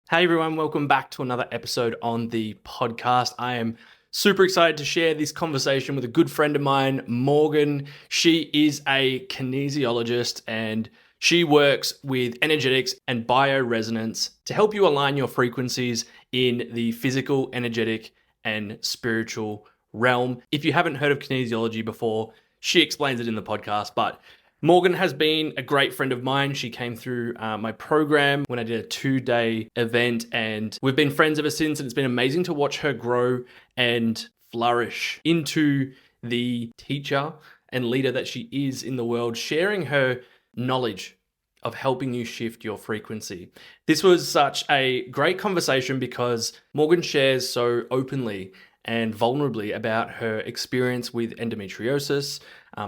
Hey everyone, welcome back to another episode on the podcast. I am super excited to share this conversation with a good friend of mine, Morgan. She is a kinesiologist and she works with energetics and bioresonance to help you align your frequencies in the physical, energetic, and spiritual realm. If you haven't heard of kinesiology before, she explains it in the podcast, but Morgan has been a great friend of mine. She came through my program when I did a 2-day event, and we've been friends ever since. And it's been amazing to watch her grow and flourish into the teacher and leader that she is in the world, sharing her knowledge of helping you shift your frequency. This was such a great conversation because Morgan shares so openly and vulnerably about her experience with endometriosis,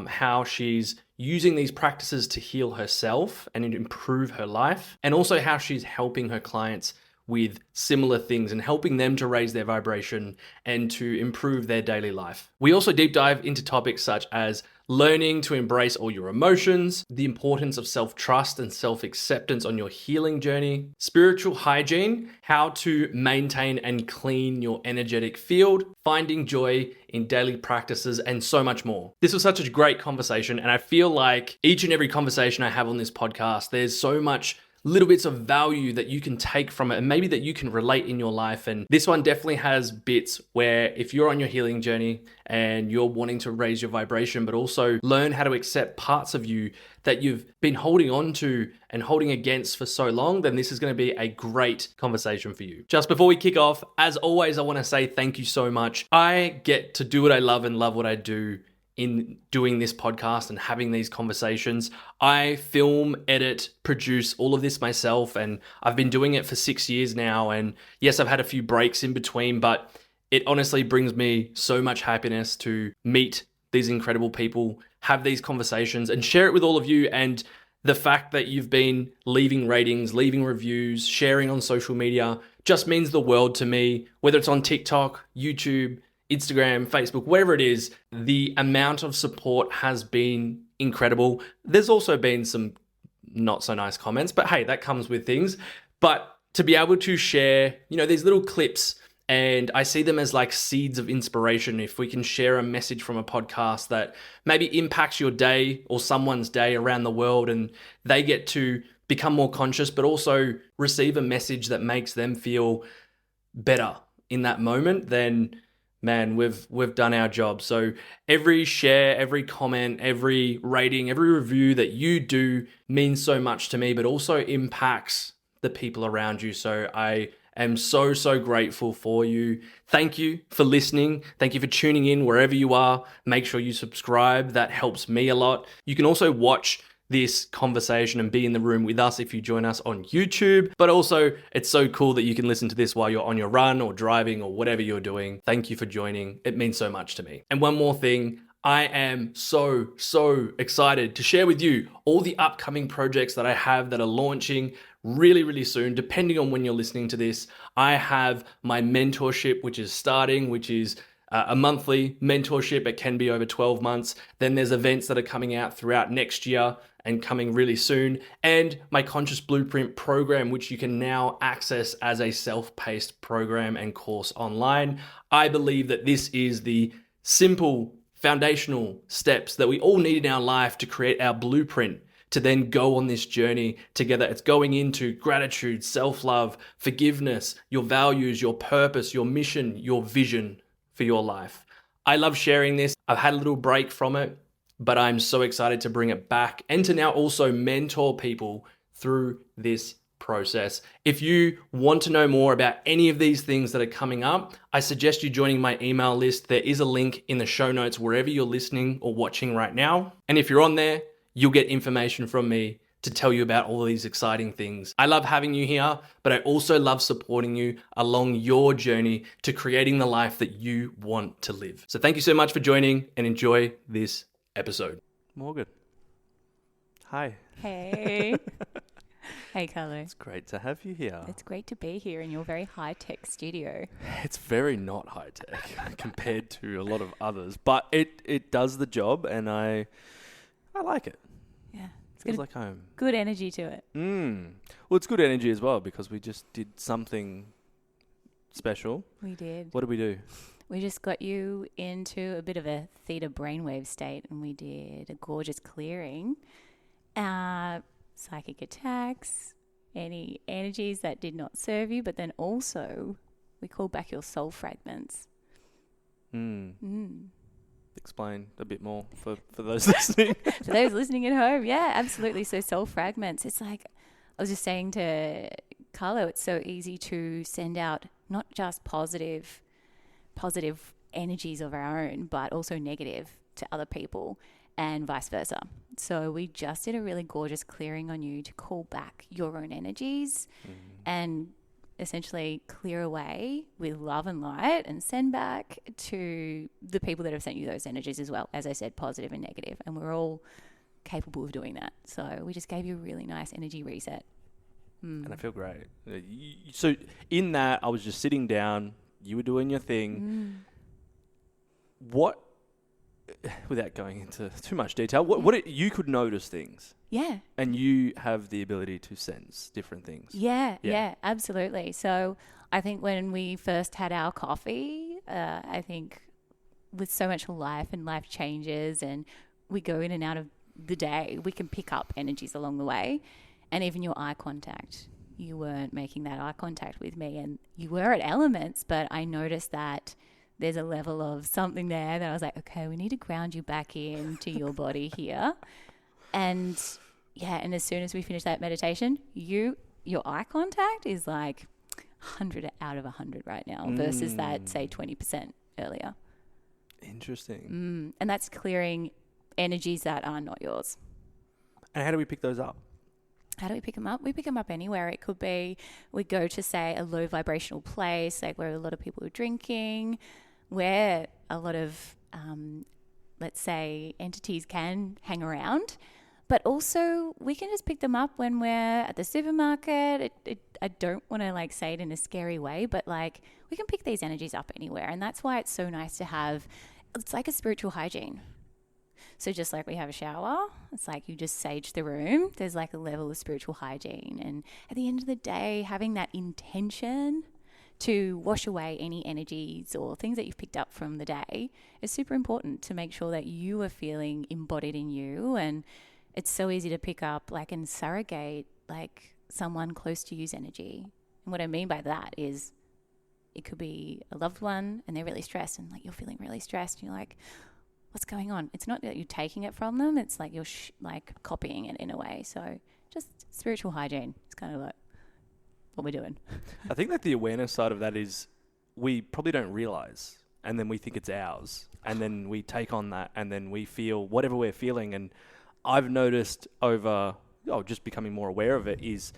how she's using these practices to heal herself and improve her life, and also how she's helping her clients with similar things and helping them to raise their vibration and to improve their daily life. We also deep dive into topics such as learning to embrace all your emotions, the importance of self-trust and self-acceptance on your healing journey, spiritual hygiene, how to maintain and clean your energetic field, finding joy in daily practices, and so much more. This was such a great conversation, and I feel like each and every conversation I have on this podcast, there's so much little bits of value that you can take from it and maybe that you can relate in your life. And this one definitely has bits where if you're on your healing journey and you're wanting to raise your vibration, but also learn how to accept parts of you that you've been holding on to and holding against for so long, then this is going to be a great conversation for you. Just before we kick off, as always, I want to say thank you so much. I get to do what I love and love what I do in doing this podcast and having these conversations. I film, edit, produce all of this myself, and I've been doing it for 6 years now. And yes, I've had a few breaks in between, but it honestly brings me so much happiness to meet these incredible people, have these conversations, and share it with all of you. And the fact that you've been leaving ratings, leaving reviews, sharing on social media just means the world to me, whether it's on TikTok, YouTube, Instagram, Facebook, wherever it is. The amount of support has been incredible. There's also been some not so nice comments, but hey, that comes with things. But to be able to share, these little clips, and I see them as like seeds of inspiration. If we can share a message from a podcast that maybe impacts your day or someone's day around the world, and they get to become more conscious, but also receive a message that makes them feel better in that moment, then man, we've done our job. So every share, every comment, every rating, every review that you do means so much to me, but also impacts the people around you. So I am so, so grateful for you. Thank you for listening. Thank you for tuning in wherever you are. Make sure you subscribe. That helps me a lot. You can also watch this conversation and be in the room with us if you join us on YouTube. But also, it's so cool that you can listen to this while you're on your run or driving or whatever you're doing. Thank you for joining. It means so much to me. And one more thing, I am so, so excited to share with you all the upcoming projects that I have that are launching really, really soon, depending on when you're listening to this. I have my mentorship, which is starting, which is a monthly mentorship. It can be over 12 months. Then there's events that are coming out throughout next year and coming really soon. And my Conscious Blueprint program, which you can now access as a self-paced program and course online. I believe that this is the simple foundational steps that we all need in our life to create our blueprint to then go on this journey together. It's going into gratitude, self-love, forgiveness, your values, your purpose, your mission, your vision for your life. I love sharing this. I've had a little break from it, but I'm so excited to bring it back and to now also mentor people through this process. If you want to know more about any of these things that are coming up, I suggest you joining my email list. There is a link in the show notes wherever you're listening or watching right now. And if you're on there, you'll get information from me to tell you about all of these exciting things. I love having you here, but I also love supporting you along your journey to creating the life that you want to live. So thank you so much for joining and enjoy this episode. Morgan. Hi. Hey. Hey, Carlo. It's great to have you here. It's great to be here in your very high-tech studio. It's very not high-tech compared to a lot of others, but it does the job, and I like it. Yeah. Feels like home. Good energy to it. Well, it's good energy as well because we just did something special. We did. What did we do? We just got you into a bit of a theta brainwave state, and we did a gorgeous clearing. Psychic attacks, any energies that did not serve you, but then also we called back your soul fragments. Explain a bit more for those listening. For those listening at home, yeah, absolutely. So soul fragments, it's like, I was just saying to Carlo, it's so easy to send out not just positive energies of our own, but also negative to other people and vice versa. So we just did a really gorgeous clearing on you to call back your own energies and essentially clear away with love and light and send back to the people that have sent you those energies as well. As I said, positive and negative. And we're all capable of doing that. So we just gave you a really nice energy reset. And I feel great. So in that, I was just sitting down, you were doing your thing. What, without going into too much detail, you could notice things. Yeah. And you have the ability to sense different things. Yeah, absolutely. So I think when we first had our coffee, I think with so much life and life changes and we go in and out of the day, we can pick up energies along the way. And even your eye contact, you weren't making that eye contact with me and you were at elements, but I noticed that there's a level of something there that I was like, okay, we need to ground you back into your body here. And yeah, and as soon as we finish that meditation, your eye contact is like 100 out of 100 right now versus that, say, 20% earlier. Interesting. And that's clearing energies that are not yours. And how do we pick those up? How do we pick them up? We pick them up anywhere. It could be we go to, say, a low vibrational place, like where a lot of people are drinking, where a lot of, let's say, entities can hang around. But also we can just pick them up when we're at the supermarket. I don't want to like say it in a scary way, but like we can pick these energies up anywhere. And that's why it's so nice to have, it's like a spiritual hygiene. So just like we have a shower, it's like you just sage the room. There's like a level of spiritual hygiene. And at the end of the day, having that intention to wash away any energies or things that you've picked up from the day is super important to make sure that you are feeling embodied in you. And it's so easy to pick up like and surrogate like someone close to you's energy. And what I mean by that is it could be a loved one and they're really stressed and like you're feeling really stressed. And you're like, what's going on? It's not that you're taking it from them. It's like you're like copying it in a way. So just spiritual hygiene. It's kind of like what we're doing. I think that the awareness side of that is we probably don't realize and then we think it's ours and then we take on that and then we feel whatever we're feeling. And I've noticed over just becoming more aware of it is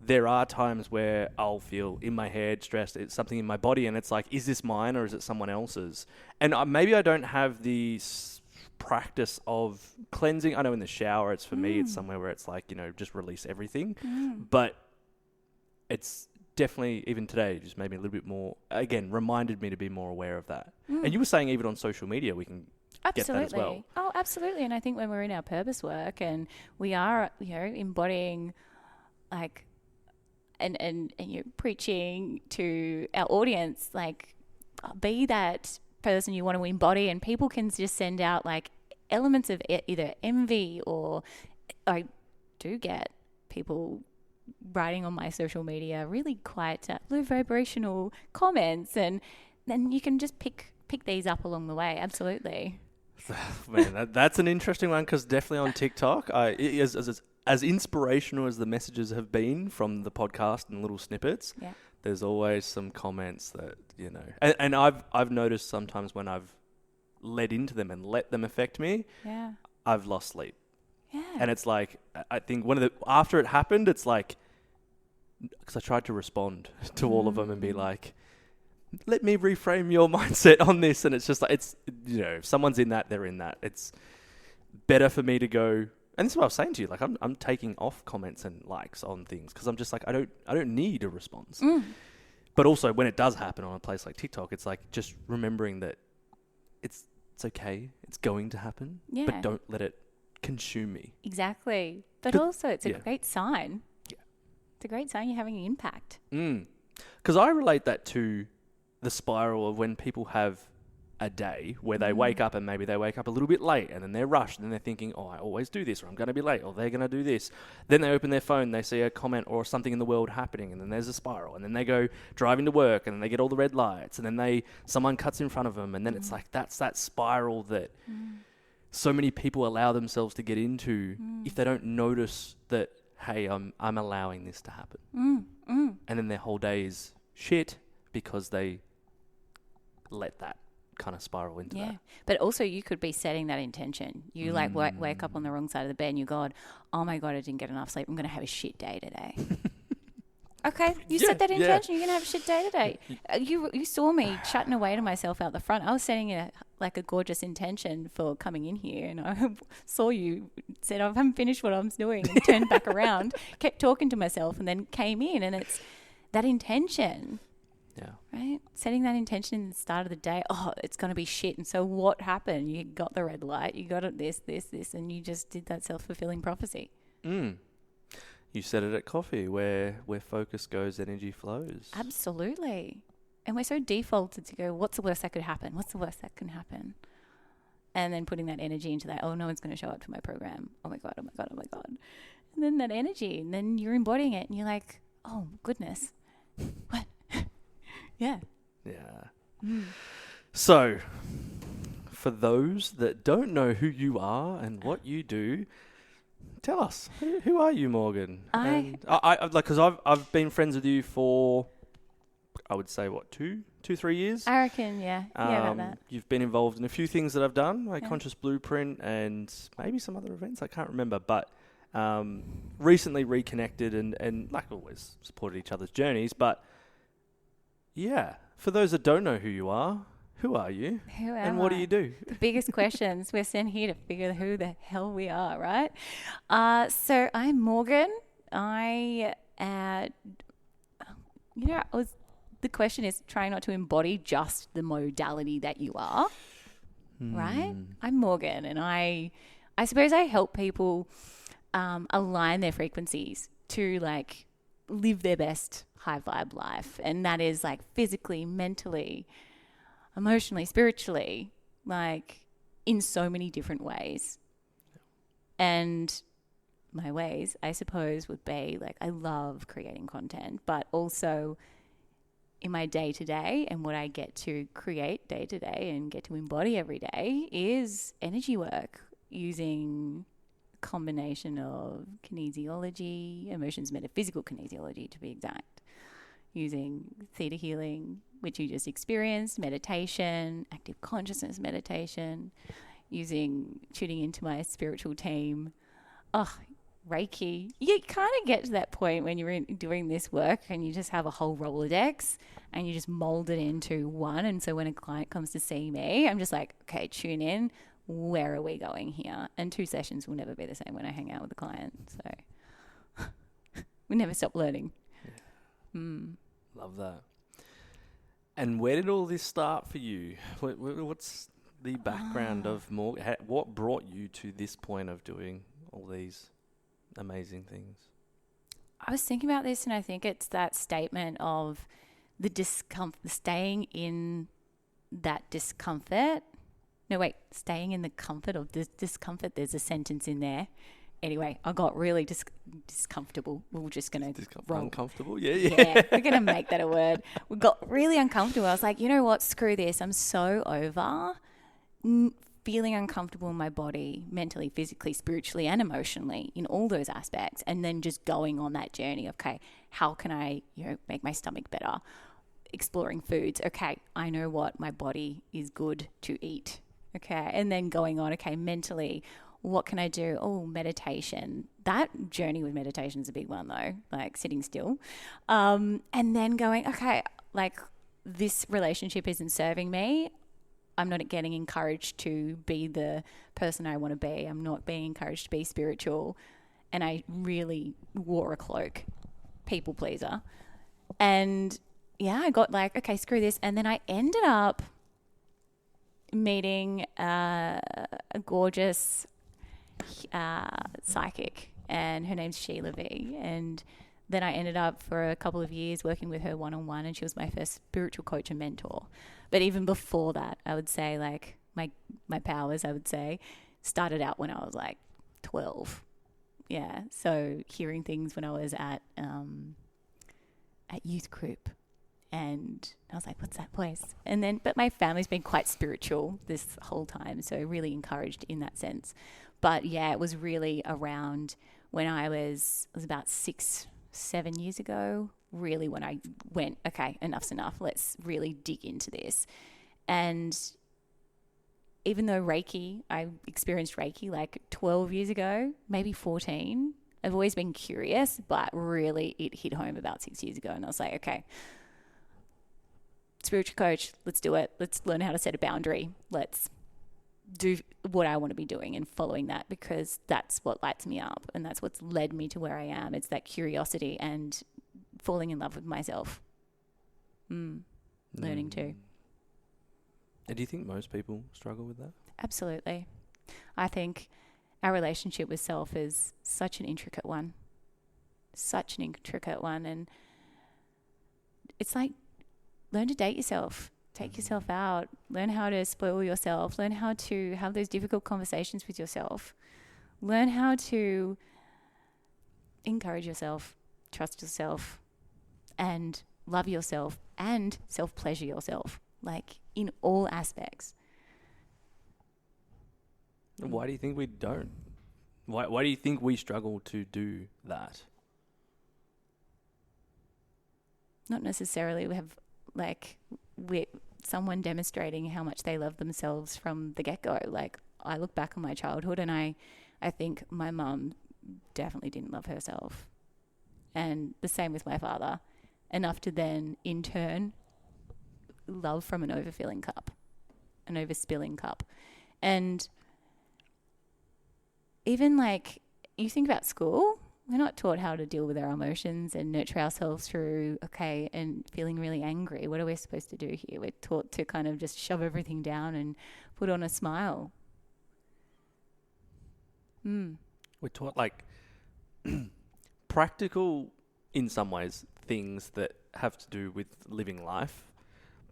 there are times where I'll feel in my head stressed, it's something in my body and it's like, is this mine or is it someone else's? And maybe I don't have the practice of cleansing. I know in the shower, it's for me, it's somewhere where it's like, just release everything. But it's definitely, even today, just made me a little bit more, again, reminded me to be more aware of that. And you were saying even on social media, we can get that as well. Oh, absolutely. And I think when we're in our purpose work and we are, embodying like, and you're preaching to our audience, like be that person you want to embody, and people can just send out like elements of either envy or I do get people writing on my social media really quite low vibrational comments, and then you can just pick these up along the way. Absolutely. Man, that's an interesting one because definitely on TikTok, as inspirational as the messages have been from the podcast and little snippets, there's always some comments that, and I've noticed sometimes when I've led into them and let them affect me, I've lost sleep. Yeah. And it's like, I think after it happened, it's like, because I tried to respond to all of them and be like, let me reframe your mindset on this. And it's just like, it's, if someone's in that, they're in that. It's better for me to go. And this is what I was saying to you. Like, I'm taking off comments and likes on things because I'm just like, I don't need a response. But also when it does happen on a place like TikTok, it's like just remembering that it's okay. It's going to happen. Yeah. But don't let it consume me. Exactly. But also it's a yeah. great sign. Yeah. It's a great sign you're having an impact. Because I relate that to the spiral of when people have a day where they wake up and maybe they wake up a little bit late and then they're rushed and they're thinking, oh, I always do this, or I'm going to be late, or they're going to do this. Then they open their phone, they see a comment or something in the world happening, and then there's a spiral, and then they go driving to work and then they get all the red lights, and then someone cuts in front of them, and then it's like that's that spiral that so many people allow themselves to get into if they don't notice that, hey, I'm allowing this to happen. And then their whole day is shit because they let that kind of spiral into that. But also you could be setting that intention. You like wake up on the wrong side of the bed and you go, oh my God, I didn't get enough sleep. I'm going to have a shit day today. Okay, you set that intention. You're going to have a shit day today. You saw me chatting away to myself out the front. I was setting a gorgeous intention for coming in here, and I saw you, said, I haven't finished what I'm doing, and turned back around, kept talking to myself, and then came in, and it's that intention. Yeah. Right? Setting that intention in the start of the day, oh, it's going to be shit. And so what happened? You got the red light, you got it this, and you just did that self-fulfilling prophecy. You said it at coffee, where focus goes, energy flows. Absolutely. And we're so defaulted to go, what's the worst that could happen? What's the worst that can happen? And then putting that energy into that, oh, no one's going to show up to my program. Oh my God, oh my God, oh my God. And then that energy, and then you're embodying it, and you're like, oh, goodness. What? Yeah. So, for those that don't know who you are and what you do, tell us, who are you, Morgan? Because I've been friends with you for, I would say, what, 2-3 years? I reckon, yeah. About that. You've been involved in a few things that I've done, like Conscious Blueprint and maybe some other events. I can't remember, but recently reconnected and like always supported each other's journeys. But yeah, for those that don't know who you are, who are you? Who am and what do you do? The biggest questions. We're sent here to figure who the hell we are, right? So I'm Morgan. The question is trying not to embody just the modality that you are, right? I'm Morgan, and I suppose I help people align their frequencies to like live their best high vibe life. And that is like physically, mentally, emotionally, spiritually, like in so many different ways. And my ways, I suppose, would be like, I love creating content, but also in my day to day and what I get to create day to day and get to embody every day is energy work using a combination of kinesiology, emotions, metaphysical kinesiology to be exact, using theta healing, which you just experienced, meditation, active consciousness meditation, using tuning into my spiritual team, Reiki. You kind of get to that point when you're doing this work and you just have a whole Rolodex and you just mold it into one. And so when a client comes to see me, I'm just like, okay, tune in. Where are we going here? And 2 sessions will never be the same when I hang out with the client. So we never stop learning. Yeah. Love that. And where did all this start for you? What's the background of Morgan? What brought you to this point of doing all these amazing things? I was thinking about this, and I think it's that statement of the discomfort, staying in that discomfort. No, wait, staying in the comfort of this discomfort. There's a sentence in there. Anyway, I got really discomfortable. We were just going to roll. Uncomfortable? Yeah, we're going to make that a word. We got really uncomfortable. I was like, you know what? Screw this. I'm so over feeling uncomfortable in my body, mentally, physically, spiritually, and emotionally, in all those aspects. And then just going on that journey of, okay, how can I, make my stomach better? Exploring foods. Okay, I know what my body is good to eat. Okay, and then going on, okay, mentally, what can I do? Oh, meditation. That journey with meditation is a big one though, like sitting still. And then going, okay, like this relationship isn't serving me. I'm not getting encouraged to be the person I want to be. I'm not being encouraged to be spiritual. And I really wore a cloak, people pleaser. And yeah, I got like, okay, screw this. And then I ended up meeting a gorgeous psychic, and her name's Sheila V. And then I ended up for a couple of years working with her one-on-one, and she was my first spiritual coach and mentor. But even before that, I would say like my powers, I would say, started out when I was like 12. Yeah. So hearing things when I was at youth group, and I was like, what's that place? And then, but my family's been quite spiritual this whole time, so really encouraged in that sense. But yeah, it was really around when it was about 6-7 years ago, really, when I went, okay, enough's enough. Let's really dig into this. And even though I experienced Reiki like 12 years ago, maybe 14, I've always been curious, but really it hit home about 6 years ago. And I was like, okay, spiritual coach, let's do it. Let's learn how to set a boundary. Let's do what I want to be doing and following that, because that's what lights me up, and that's what's led me to where I am. It's that curiosity and falling in love with myself. Learning too. And do you think most people struggle with that? Absolutely. I think our relationship with self is such an intricate one. And it's like, learn to date yourself. Take yourself out. Learn how to spoil yourself. Learn how to have those difficult conversations with yourself. Learn how to encourage yourself, trust yourself, and love yourself, and self-pleasure yourself, like in all aspects. Why do you think we don't? Why do you think we struggle to do that? Not necessarily we have someone demonstrating how much they love themselves from the get-go. Like, I look back on my childhood and I think my mum definitely didn't love herself. And the same with my father. Enough to then, in turn, love from an overspilling cup. And even like, you think about school, we're not taught how to deal with our emotions and nurture ourselves through, okay, and feeling really angry. What are we supposed to do here? We're taught to kind of just shove everything down and put on a smile. We're taught like practical, in some ways, things that have to do with living life.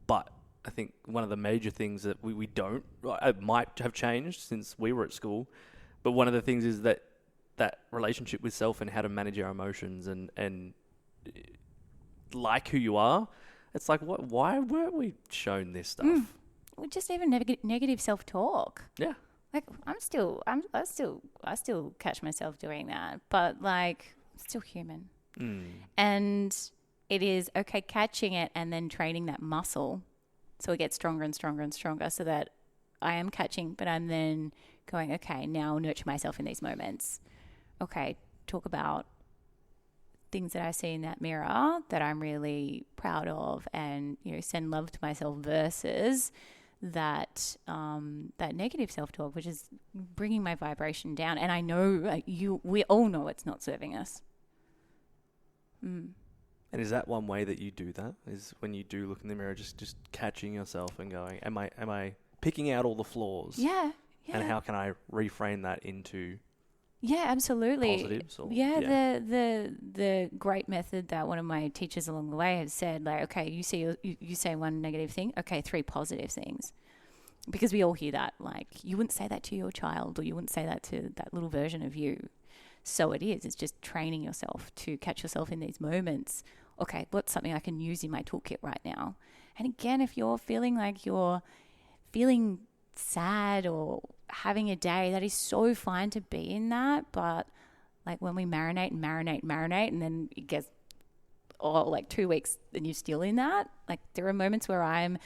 But I think one of the major things that we don't, it might have changed since we were at school, but one of the things is that relationship with self and how to manage our emotions and like who you are. It's like, why weren't we shown this stuff? Well, just even negative self-talk. Yeah. Like, I still catch myself doing that, but like, I'm still human. And it is okay catching it and then training that muscle so it gets stronger and stronger and stronger, so that I am catching, but I'm then going, okay, now nurture myself in these moments. Okay, talk about things that I see in that mirror that I'm really proud of, and, you know, send love to myself, versus that that negative self-talk, which is bringing my vibration down. And I know we all know it's not serving us. And is that one way that you do that? Is when you do look in the mirror, just catching yourself and going, am I picking out all the flaws? Yeah. And how can I reframe that into absolutely positives? Or, the great method that one of my teachers along the way has said, like, okay, you say one negative thing, okay, 3 positive things. Because we all hear that, like, you wouldn't say that to your child, or you wouldn't say that to that little version of you. So it's just training yourself to catch yourself in these moments. Okay, what's something I can use in my toolkit right now? And again, if you're feeling like you're feeling sad or having a day, that is so fine to be in that. But like, when we marinate, and then it gets like 2 weeks and you're still in that, like, there are moments where I'm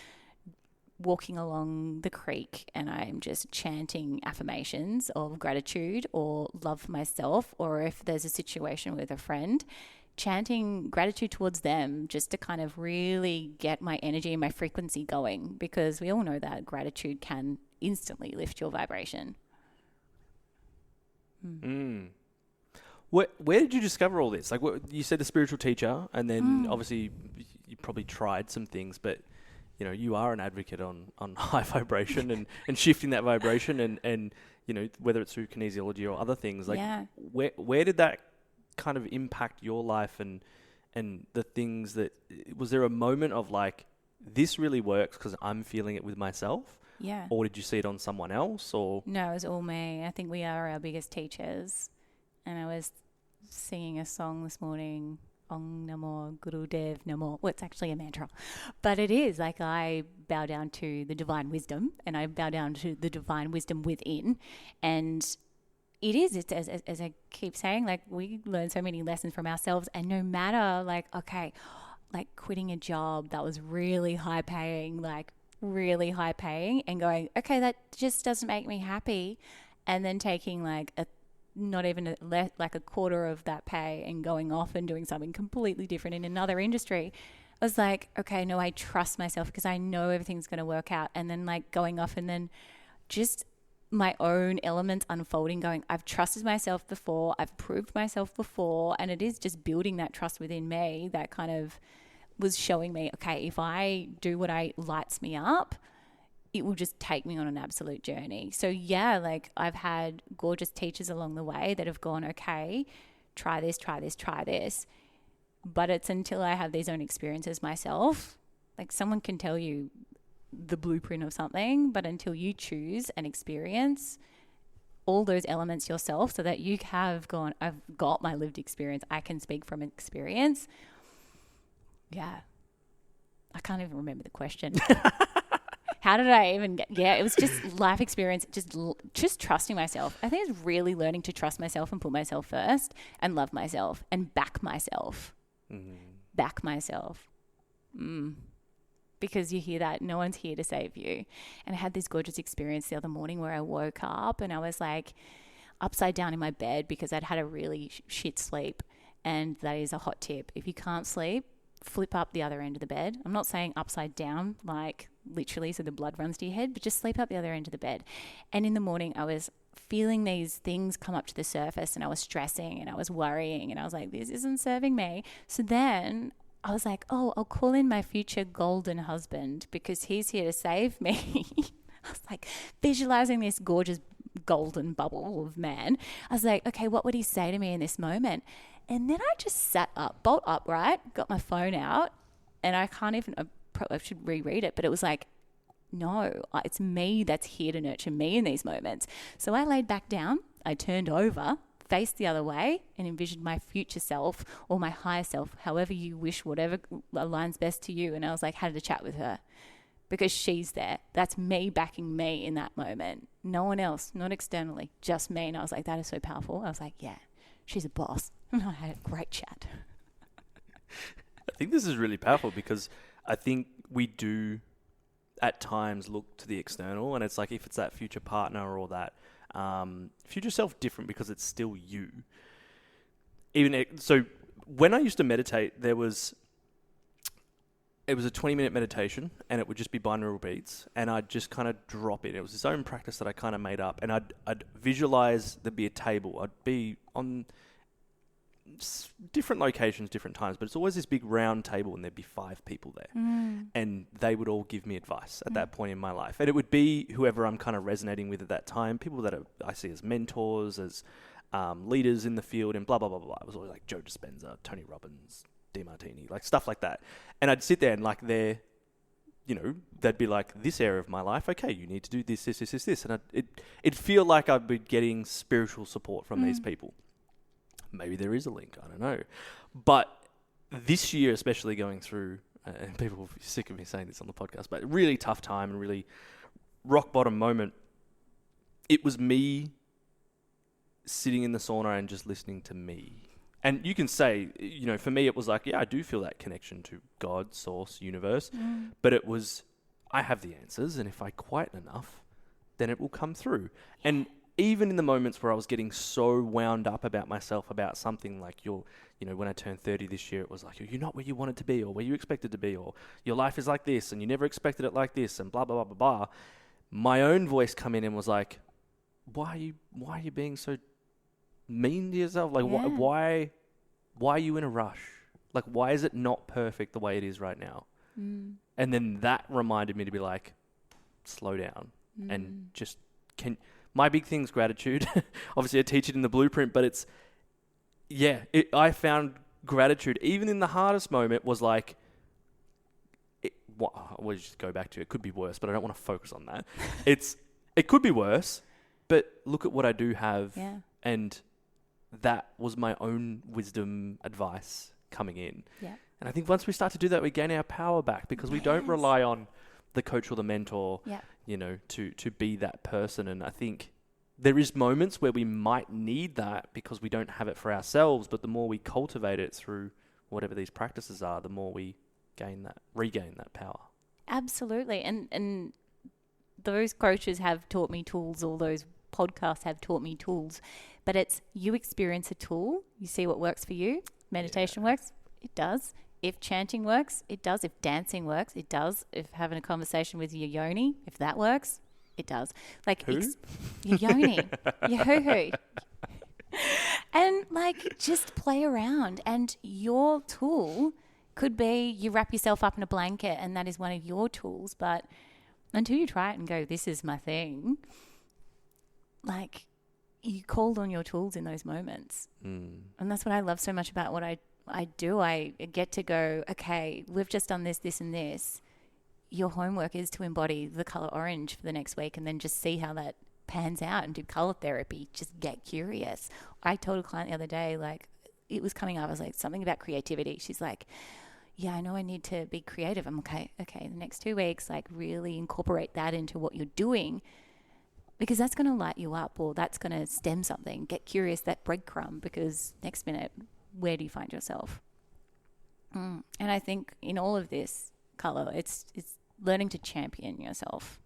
walking along the creek and I'm just chanting affirmations of gratitude or love for myself, or if there's a situation with a friend, chanting gratitude towards them, just to kind of really get my energy and my frequency going, because we all know that gratitude can instantly lift your vibration. Where did you discover all this? Like, you said, a spiritual teacher, and then obviously you probably tried some things, but you know, you are an advocate on high vibration and shifting that vibration, and you know, whether it's through kinesiology or other things, like Yeah. where did that kind of impact your life and the things that, was there a moment of like, this really works because I'm feeling it with myself? Yeah. Or did you see it on someone else? Or No, it was all me. I think we are our biggest teachers. And I was singing a song this morning, Ong Namo Guru Dev Namo. Well, it's actually a mantra. But it is like I bow down to the divine wisdom, and I bow down to the divine wisdom within. And it's as I keep saying, like, we learn so many lessons from ourselves. And no matter, like, okay, like quitting a job that was really high paying, and going, okay, that just doesn't make me happy. And then taking like like a quarter of that pay and going off and doing something completely different in another industry. I was like, okay, no, I trust myself because I know everything's going to work out. And then like going off and then just my own elements unfolding, going, I've trusted myself before, I've proved myself before. And it is just building that trust within me that kind of was showing me, okay, if I do what lights me up, it will just take me on an absolute journey. So yeah, like I've had gorgeous teachers along the way that have gone, okay, try this. But it's until I have these own experiences myself, like someone can tell you the blueprint of something, but until you choose and experience all those elements yourself so that you have gone, I've got my lived experience, I can speak from experience. Yeah. I can't even remember the question. How did I even get? Yeah, it was just life experience, just trusting myself. I think it's really learning to trust myself and put myself first and love myself and back myself. Back myself. Because you hear that, no one's here to save you. And I had this gorgeous experience the other morning where I woke up and I was like upside down in my bed because I'd had a really shit sleep. And that is a hot tip. If you can't sleep, flip up the other end of the bed. I'm not saying upside down, like literally so the blood runs to your head, but just sleep up the other end of the bed. And in the morning I was feeling these things come up to the surface and I was stressing and I was worrying and I was like, this isn't serving me. So then I was like, oh, I'll call in my future golden husband because he's here to save me. I was like visualizing this gorgeous golden bubble of man. I was like, okay, what would he say to me in this moment? And then I just sat up, bolt upright, got my phone out, and I can't even, I should reread it, but it was like, no, it's me that's here to nurture me in these moments. So I laid back down, I turned over, faced the other way, and envisioned my future self or my higher self, however you wish, whatever aligns best to you. And I was like, had a chat with her because she's there. That's me backing me in that moment. No one else, not externally, just me. And I was like, that is so powerful. I was like, yeah, she's a boss. And I had a great chat. I think this is really powerful because I think we do at times look to the external, and it's like if it's that future partner or that future self, different because it's still you. So when I used to meditate, it was a 20-minute meditation, and it would just be binaural beats, and I'd just kind of drop it. It was this own practice that I kind of made up, and I'd visualize there'd be a table. I'd be on different locations, different times, but it's always this big round table and there'd be 5 people there and they would all give me advice at that point in my life. And it would be whoever I'm kind of resonating with at that time, people that I see as mentors, as leaders in the field and blah, blah, blah, blah. It was always like Joe Dispenza, Tony Robbins, DeMartini, like stuff like that. And I'd sit there and like they'd be like, this area of my life, okay, you need to do this. And it'd feel like I'd be getting spiritual support from these people. Maybe there is a link, I don't know. But this year, especially going through, and people will be sick of me saying this on the podcast, but really tough time and really rock bottom moment, it was me sitting in the sauna and just listening to me. And you can say, for me, it was like, yeah, I do feel that connection to God, source, universe, but it was, I have the answers, and if I quieten enough, then it will come through. Yeah. And even in the moments where I was getting so wound up about myself, about something like when I turned 30 this year, it was like, you're not where you wanted to be or where you expected to be, or your life is like this and you never expected it like this and blah, blah, blah, blah, blah. My own voice come in and was like, why are you being so mean to yourself? Like, why are you in a rush? Like, why is it not perfect the way it is right now? And then that reminded me to be like, slow down and just my big thing's gratitude. Obviously I teach it in the blueprint, but I found gratitude even in the hardest moment was like, we'll just go back to it could be worse, but I don't want to focus on that. It could be worse, but look at what I do have. Yeah. And that was my own wisdom advice coming in. Yeah. And I think once we start to do that, we gain our power back because we don't rely on the coach or the mentor, to be that person. And I think there is moments where we might need that because we don't have it for ourselves, but the more we cultivate it through whatever these practices are, the more we regain that power. Absolutely. And those coaches have taught me tools, all those podcasts have taught me tools, but it's you experience a tool, you see what works for you. Meditation works, it does. If chanting works, it does. If dancing works, it does. If having a conversation with your yoni, if that works, it does. Like Who? Your yoni, your hoo-hoo. And like just play around, and your tool could be you wrap yourself up in a blanket and that is one of your tools. But until you try it and go, this is my thing, like you called on your tools in those moments. And that's what I love so much about what I do. I get to go, okay, we've just done this, this and this. Your homework is to embody the color orange for the next week and then just see how that pans out and do color therapy. Just get curious. I told a client the other day, like it was coming up, I was like, something about creativity. She's like, yeah, I know I need to be creative. I'm okay, the next 2 weeks, like really incorporate that into what you're doing because that's going to light you up or that's going to stem something. Get curious, that breadcrumb, because next minute, where do you find yourself? And I think in all of this, color, it's learning to champion yourself.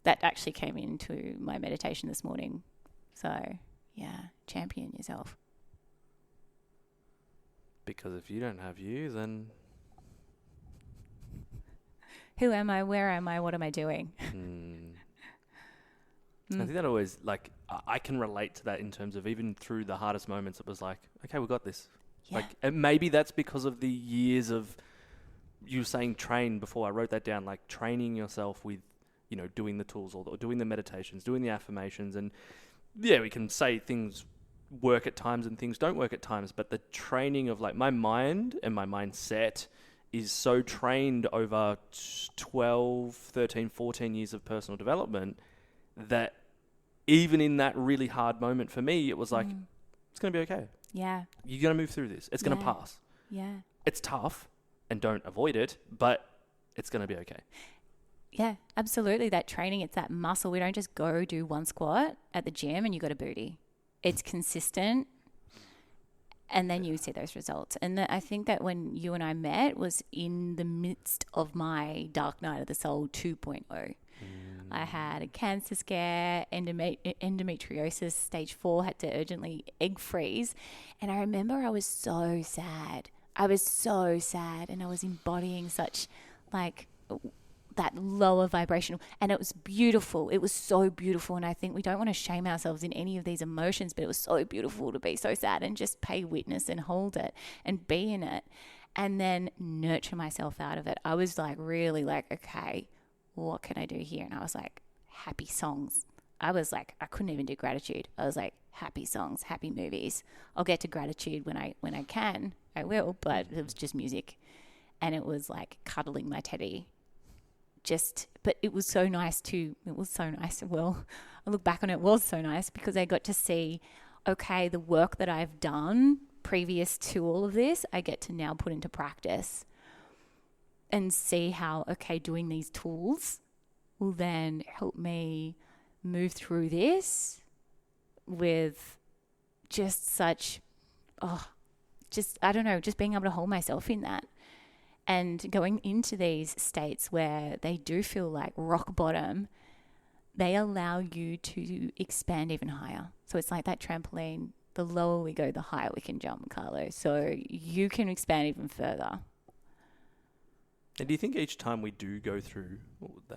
That actually came into my meditation this morning. So, yeah, champion yourself. Because if you don't have you, then... Who am I? Where am I? What am I doing? I think that always, like, I can relate to that in terms of even through the hardest moments, it was like, okay, we got this. Yeah. Like, and maybe that's because of the years of, you were saying train before, I wrote that down, like training yourself with, doing the tools or doing the meditations, doing the affirmations. And yeah, we can say things work at times and things don't work at times, but the training of like my mind and my mindset is so trained over 12, 13, 14 years of personal development that even in that really hard moment for me, it was like, it's going to be okay. Yeah. You're going to move through this. It's going to pass. Yeah. It's tough and don't avoid it, but it's going to be okay. Yeah, absolutely. That training, it's that muscle. We don't just go do one squat at the gym and you got a booty. It's consistent and then you see those results. And I think that when you and I met was in the midst of my dark night of the soul 2.0. I had a cancer scare, endometriosis, stage 4, had to urgently egg freeze. And I remember I was so sad. And I was embodying such like that lower vibrational, and it was beautiful. It was so beautiful. And I think we don't want to shame ourselves in any of these emotions, but it was so beautiful to be so sad and just pay witness and hold it and be in it and then nurture myself out of it. I was like, really like, okay, what can I do here? And I was like, happy songs. I was like, I couldn't even do gratitude. I was like, happy songs, happy movies. I'll get to gratitude when I can. I will, but it was just music. And it was like cuddling my teddy. But it was so nice too. It was so nice. Well, I look back on it, it was so nice because I got to see, okay, the work that I've done previous to all of this, I get to now put into practice and see how, okay, doing these tools will then help me move through this with just such, I don't know, just being able to hold myself in that. And going into these states where they do feel like rock bottom, they allow you to expand even higher. So it's like that trampoline. The lower we go, the higher we can jump, Carlo. So you can expand even further. And do you think each time we do go through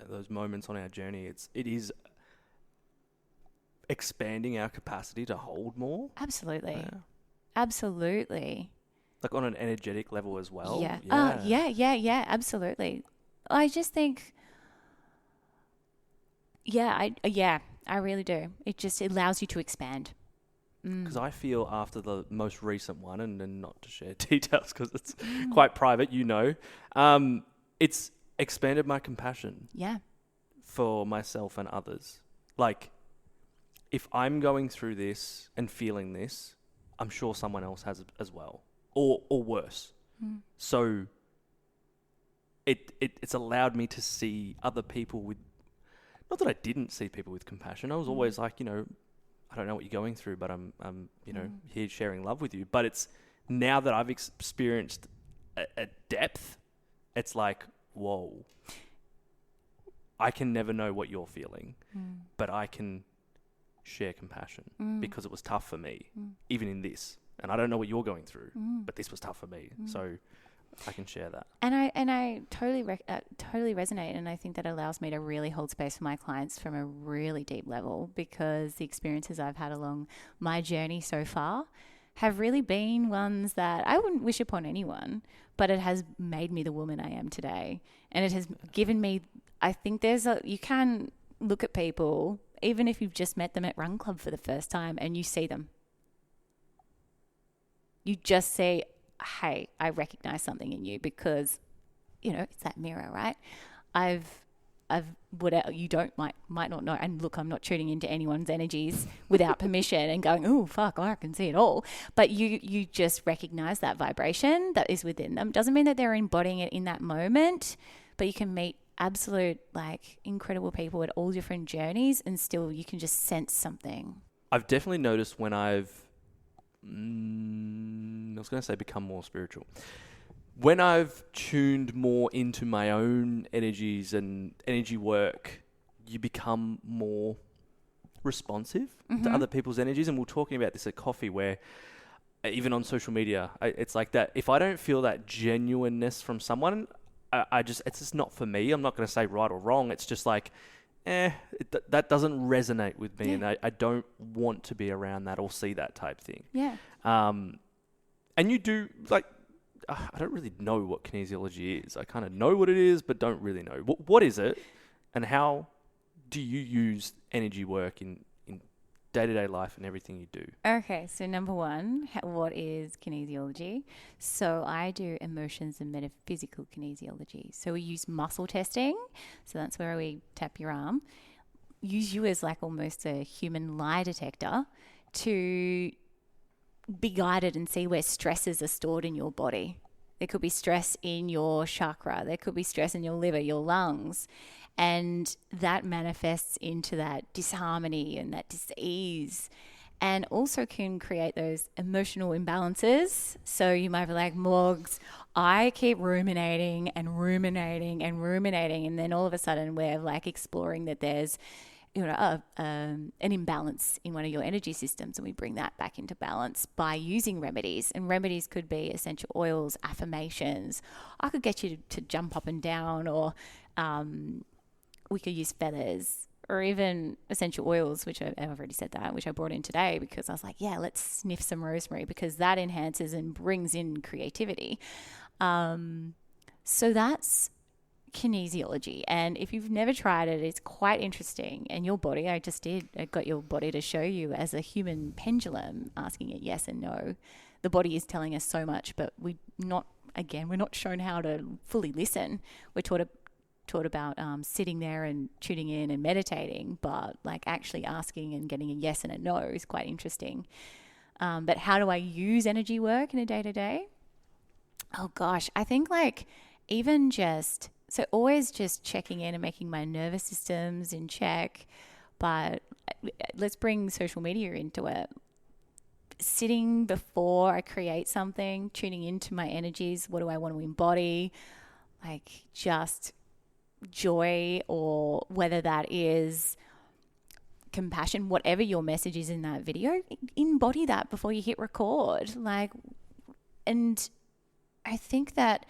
those moments on our journey, it is expanding our capacity to hold more? Absolutely. Yeah. Absolutely. Like on an energetic level as well? Yeah. Yeah, absolutely. I just think, I really do. It allows you to expand. Because I feel after the most recent one, and not to share details because it's quite private, it's expanded my compassion. Yeah. For myself and others. Like, if I'm going through this and feeling this, I'm sure someone else has as well, or worse. So it's allowed me to see other people with, not that I didn't see people with compassion. I was always like, I don't know what you're going through, but I'm here sharing love with you. But it's now that I've experienced a depth, it's like, whoa, I can never know what you're feeling, but I can share compassion because it was tough for me, even in this. And I don't know what you're going through, but this was tough for me. So I can share that. And I totally totally resonate, and I think that allows me to really hold space for my clients from a really deep level, because the experiences I've had along my journey so far have really been ones that I wouldn't wish upon anyone, but it has made me the woman I am today. And it has given me, I think you can look at people, even if you've just met them at Run Club for the first time, and you see them. You just say, hey, I recognize something in you, because, it's that mirror, right? Might not know. And look, I'm not tuning into anyone's energies without permission and going, oh, fuck, I can see it all. But you just recognize that vibration that is within them. Doesn't mean that they're embodying it in that moment, but you can meet absolute, incredible people at all different journeys, and still you can just sense something. I've definitely noticed when I've, I was going to say become more spiritual. When I've tuned more into my own energies and energy work, you become more responsive to other people's energies. And we were talking about this at coffee, where even on social media, it's like that. If I don't feel that genuineness from someone, it's just not for me. I'm not going to say right or wrong. It's just like, that doesn't resonate with me, and I don't want to be around that or see that type thing. Yeah. And you do, I don't really know what kinesiology is. I kind of know what it is, but don't really know. What is it, and how do you use energy work in day-to-day life and everything you do? Okay, so number one, what is kinesiology? So I do emotions and metaphysical kinesiology. So we use muscle testing. So that's where we tap your arm. Use you as almost a human lie detector to be guided and see where stresses are stored in your body. There could be stress in your chakra. There could be stress in your liver, your lungs. And that manifests into that disharmony and that dis-ease, and also can create those emotional imbalances. So you might be like, Morgs, I keep ruminating and ruminating and ruminating. And then all of a sudden we're exploring that there's an imbalance in one of your energy systems, and we bring that back into balance by using remedies. And remedies could be essential oils, affirmations. I could get you to jump up and down, or we could use feathers, or even essential oils, which I've already said that, which I brought in today because I was like, yeah, let's sniff some rosemary, because that enhances and brings in creativity. So that's kinesiology. And if you've never tried it, it's quite interesting. And your body, I got your body to show you as a human pendulum, asking it yes and no. The body is telling us so much, but we're not shown how to fully listen. We're taught about sitting there and tuning in and meditating, but actually asking and getting a yes and a no is quite interesting. But how do I use energy work in a day-to-day? Oh gosh, I think even just, so always just checking in and making my nervous systems in check, but let's bring social media into it. Sitting before I create something, tuning into my energies. What do I want to embody? Just joy, or whether that is compassion, whatever your message is in that video, embody that before you hit record. And I think that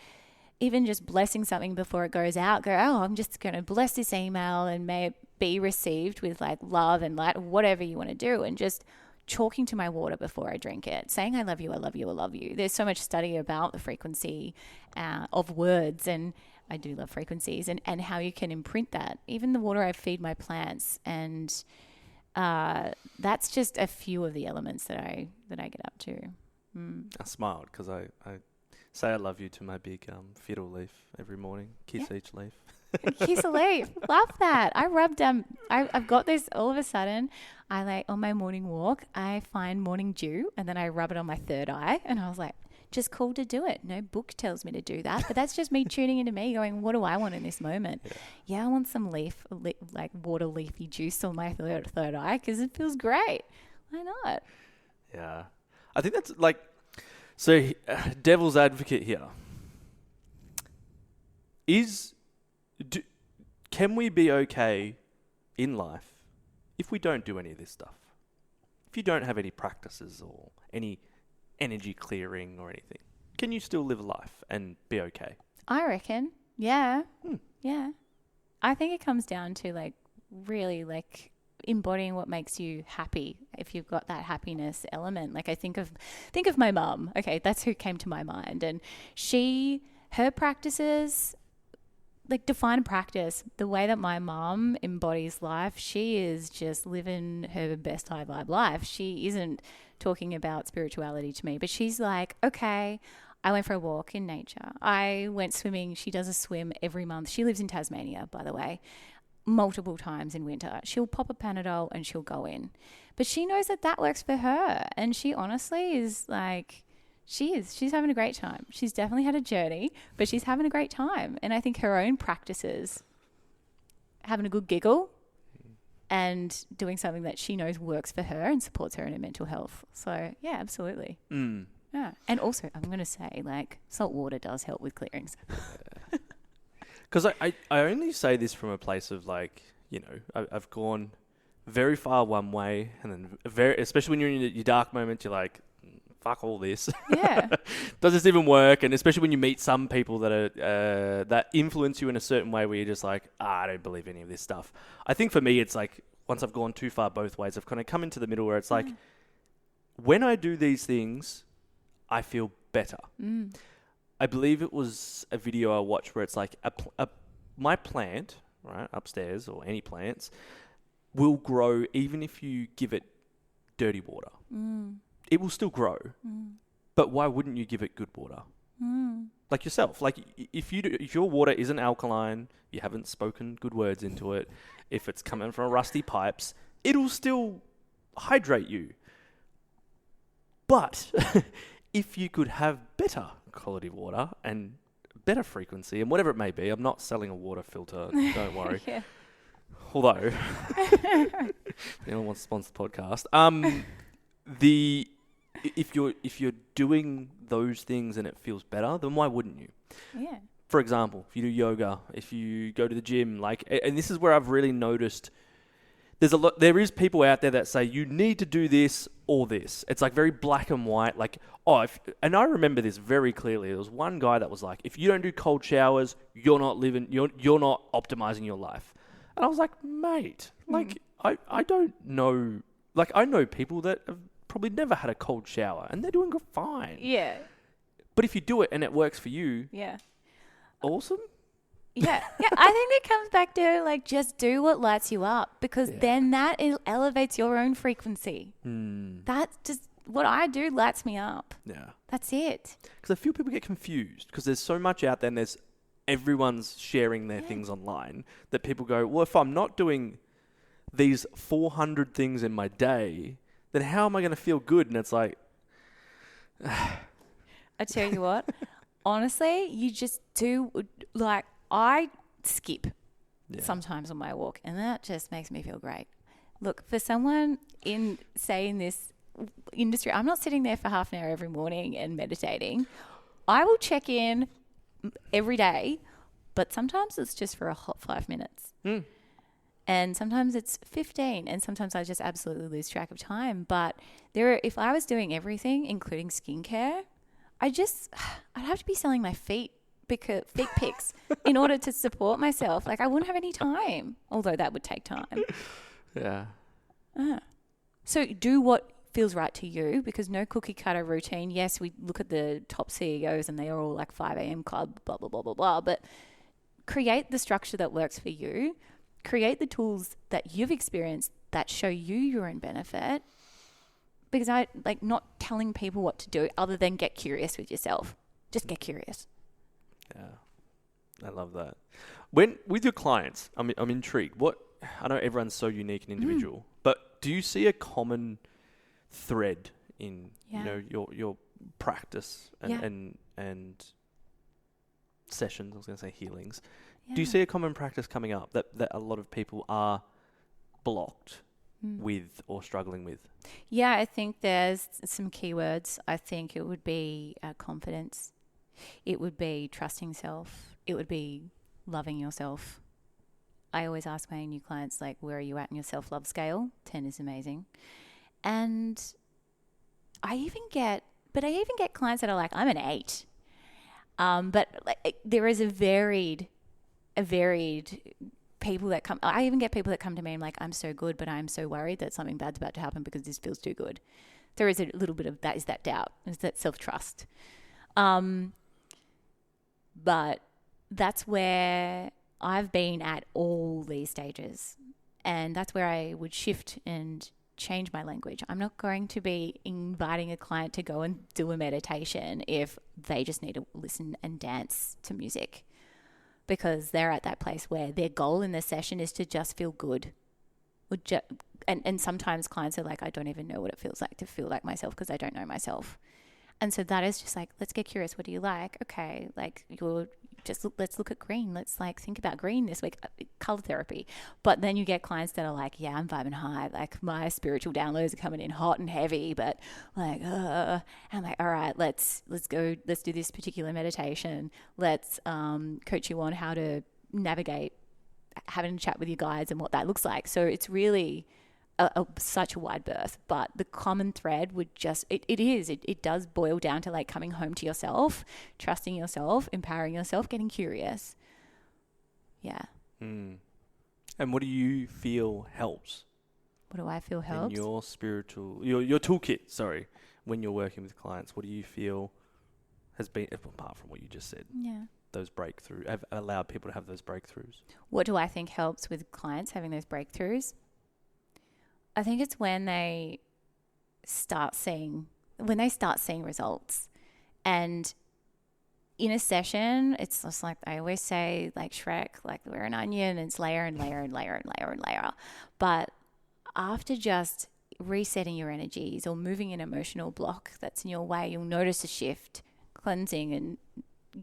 even just blessing something before it goes out, I'm just going to bless this email, and may it be received with love and light, whatever you want to do. And just talking to my water before I drink it, saying, I love you, I love you, I love you. There's so much study about the frequency of words, and I do love frequencies, and how you can imprint that. Even the water I feed my plants, and That's just a few of the elements that I get up to. I smiled because I say I love you to my big fiddle leaf every morning. Kiss each leaf. Kiss a leaf. Love that. I rubbed I've got this all of a sudden. I on my morning walk, I find morning dew and then I rub it on my third eye, and I was like, just called to do it. No book tells me to do that, but that's just me tuning into me going, what do I want in this moment? Yeah, I want some like water leafy juice on my third eye because it feels great. Why not? Yeah. I think that's like, so devil's advocate here. Can we be okay in life if we don't do any of this stuff? If you don't have any practices or any energy clearing or anything, can you still live life and be okay? I reckon. Yeah. Yeah. I think it comes down to like really like embodying what makes you happy. If you've got that happiness element, like I think of my mum. Okay, that's who came to my mind, and her practices, like define practice. The way that my mum embodies life, she is just living her best high vibe life. She isn't talking about spirituality to me, but she's like, okay, I went for a walk in nature. I went swimming. She does a swim every month. She lives in Tasmania, by the way, multiple times in winter. She'll pop a Panadol and she'll go in. But she knows that works for her. And she honestly is like, she's having a great time. She's definitely had a journey, but she's having a great time. And I think her own practices, having a good giggle and doing something that she knows works for her and supports her in her mental health. So yeah, absolutely. Yeah. And also I'm going to say like salt water does help with clearings. Because I only say this from a place of like, you know, I've gone very far one way, and then especially when you're in your dark moments, you're like, fuck all this. Yeah. Does this even work? And especially when you meet some people that are that influence you in a certain way where you're just like, I don't believe any of this stuff. I think for me, it's like once I've gone too far both ways, I've kind of come into the middle where it's like, when I do these things, I feel better. I believe it was a video I watched where it's like my plant, right, upstairs, or any plants, will grow even if you give it dirty water. It will still grow. But why wouldn't you give it good water? Like yourself. Like if your water isn't alkaline, you haven't spoken good words into it, if it's coming from rusty pipes, it'll still hydrate you. But if you could have better quality water and better frequency and whatever it may be, I'm not selling a water filter, don't worry. Yeah. Although, if anyone wants to sponsor the podcast, if you're doing those things and it feels better, then why wouldn't you? Yeah. For example, if you do yoga, if you go to the gym, like, and this is where I've really noticed there is people out there that say you need to do this or this. It's like very black and white. Like, and I remember this very clearly. There was one guy that was like, if you don't do cold showers, you're not optimizing your life. And I was like, mate, like, I don't know. Like, I know people that have probably never had a cold shower and they're doing fine. Yeah. But if you do it and it works for you, awesome. Yeah. I think it comes back to like just do what lights you up, because then that elevates your own frequency. That's just what I do, lights me up. Yeah. That's it. Because I feel people get confused because there's so much out there and everyone's sharing their things online that people go, well, if I'm not doing these 400 things in my day, then how am I going to feel good? And it's like, I tell you what, honestly, you just do, like, I skip sometimes on my walk, and that just makes me feel great. Look, for someone in this industry, I'm not sitting there for half an hour every morning and meditating. I will check in every day, but sometimes it's just for a hot 5 minutes. And sometimes it's 15, and sometimes I just absolutely lose track of time. But if I was doing everything, including skincare, I'd have to be selling my feet pics in order to support myself. Like, I wouldn't have any time, although that would take time. Yeah. So do what feels right to you, because no cookie cutter routine. Yes, we look at the top CEOs and they are all like 5 a.m. club, blah, blah, blah, blah, blah. But create the structure that works for you. Create the tools that you've experienced that show you your own benefit, because I like not telling people what to do other than get curious with yourself. Just get curious. Yeah, I love that. When with your clients, I'm intrigued. I know everyone's so unique and individual, but do you see a common thread in your practice and sessions? I was going to say healings. Yeah. Do you see a common practice coming up that a lot of people are blocked with or struggling with? Yeah, I think there's some keywords. I think it would be confidence. It would be trusting self. It would be loving yourself. I always ask my new clients, like, where are you at in your self-love scale? 10 is amazing. And I even get clients that are like, I'm an 8. But like, there is a varied people that come. I even get people that come to me and like, I'm so good, but I'm so worried that something bad's about to happen because this feels too good. There is a little bit of that. Is that doubt? Is that self-trust? But that's where I've been at all these stages, and that's where I would shift and change my language. I'm not going to be inviting a client to go and do a meditation if they just need to listen and dance to music, because they're at that place where their goal in the session is to just feel good. And sometimes clients are like, I don't even know what it feels like to feel like myself because I don't know myself. And so that is just like, let's get curious. What do you like? Okay, like let's look at green. Let's like think about green this week, color therapy. But then you get clients that are like, yeah, I'm vibing high. Like my spiritual downloads are coming in hot and heavy, but like, I'm like, all right, let's go, let's do this particular meditation. Let's coach you on how to navigate having a chat with your guides and what that looks like. So it's really such a wide berth, but the common thread would just, it does boil down to like coming home to yourself, trusting yourself, empowering yourself, getting curious. Yeah. And what do you feel helps? What do I feel helps? In your spiritual, your toolkit, sorry, when you're working with clients, what do you feel has been, apart from what you just said, those breakthroughs, have allowed people to have those breakthroughs? What do I think helps with clients having those breakthroughs? I think it's when they start seeing results. And in a session, it's just like I always say, like Shrek, like we're an onion, and it's layer and layer and layer and layer and layer. But after just resetting your energies or moving an emotional block that's in your way, you'll notice a shift, cleansing and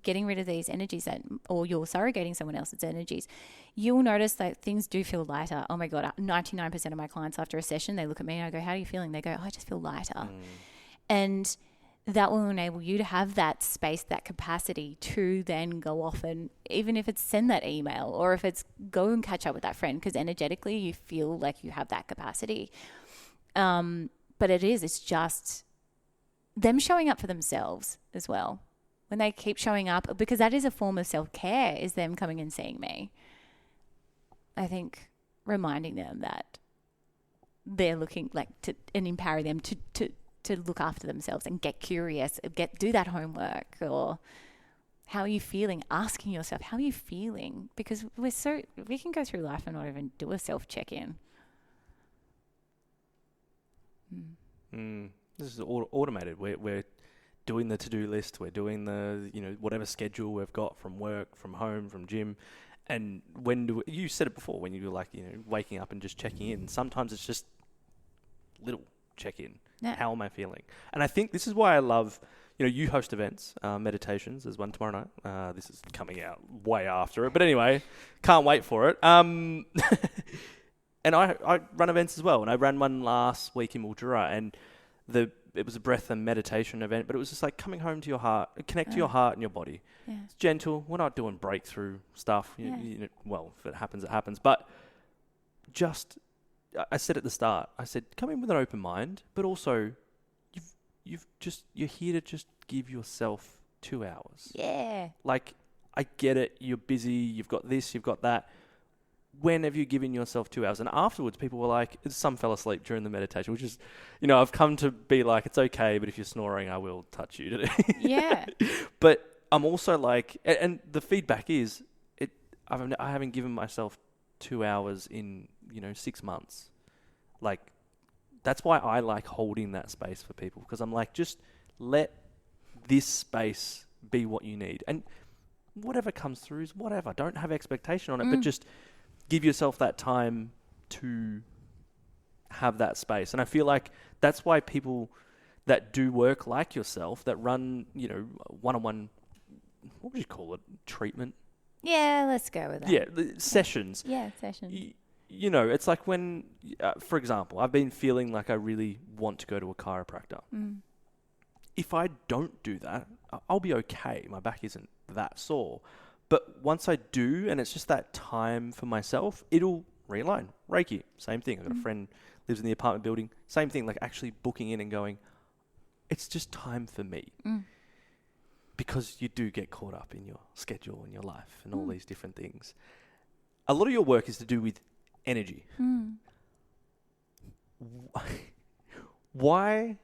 getting rid of these energies or you're surrogating someone else's energies. You'll notice that things do feel lighter. Oh my God, 99% of my clients after a session, they look at me and I go, how are you feeling? They go, oh, I just feel lighter. And that will enable you to have that space, that capacity to then go off and even if it's send that email or if it's go and catch up with that friend, because energetically you feel like you have that capacity. But it's just them showing up for themselves as well. When they keep showing up, because that is a form of self-care, is them coming and seeing me. I think reminding them that they're looking like to, and empower them to look after themselves and get curious, do that homework, or how are you feeling? Asking yourself, how are you feeling? Because we can go through life and not even do a self-check-in. This is automated. We're doing the to-do list, we're doing the, whatever schedule we've got from work, from home, from gym. And you said it before, when you were like, waking up and just checking in, sometimes it's just little check-in. Yeah. How am I feeling? And I think this is why I love, you host events, meditations. There's one tomorrow night. This is coming out way after it. But anyway, can't wait for it. And I run events as well. And I ran one last week in Mildura, and it was a breath and meditation event, but it was just like coming home to your heart, connect to your heart and your body. Yeah. It's gentle. We're not doing breakthrough stuff. Well, if it happens. But I said at the start, I said, come in with an open mind, but also you're here to just give yourself 2 hours. Yeah. Like, I get it. You're busy. You've got this, you've got that. When have you given yourself 2 hours? And afterwards, people were like, some fell asleep during the meditation, which is, I've come to be like, it's okay, but if you're snoring, I will touch you today. Yeah. But I'm also like, and the feedback is, I haven't given myself 2 hours in, 6 months. Like, that's why I like holding that space for people, because I'm like, just let this space be what you need. And whatever comes through is whatever. Don't have expectation on it, but just give yourself that time to have that space. And I feel like that's why people that do work like yourself, that run, one-on-one, what would you call it? Treatment? Yeah, let's go with that. Yeah, sessions. Yeah, sessions. It's like when, for example, I've been feeling like I really want to go to a chiropractor. If I don't do that, I'll be okay. My back isn't that sore. But once I do, and it's just that time for myself, it'll realign. Reiki, same thing. I've got a friend lives in the apartment building, same thing, like actually booking in and going, it's just time for me. Because you do get caught up in your schedule and your life and all these different things. A lot of your work is to do with energy. Why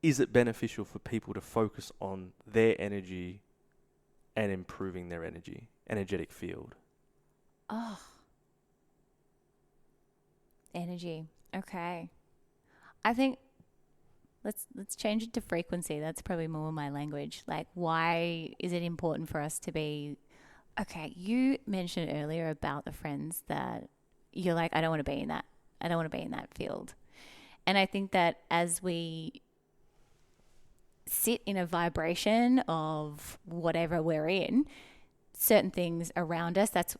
is it beneficial for people to focus on their energy and improving their energetic field? Energy. Okay. I think let's change it to frequency. That's probably more my language. Like, why is it important for us to be... Okay, you mentioned earlier about the friends that you're like, I don't want to be in that. I don't want to be in that field. And I think that as we sit in a vibration of whatever we're in, certain things around us that's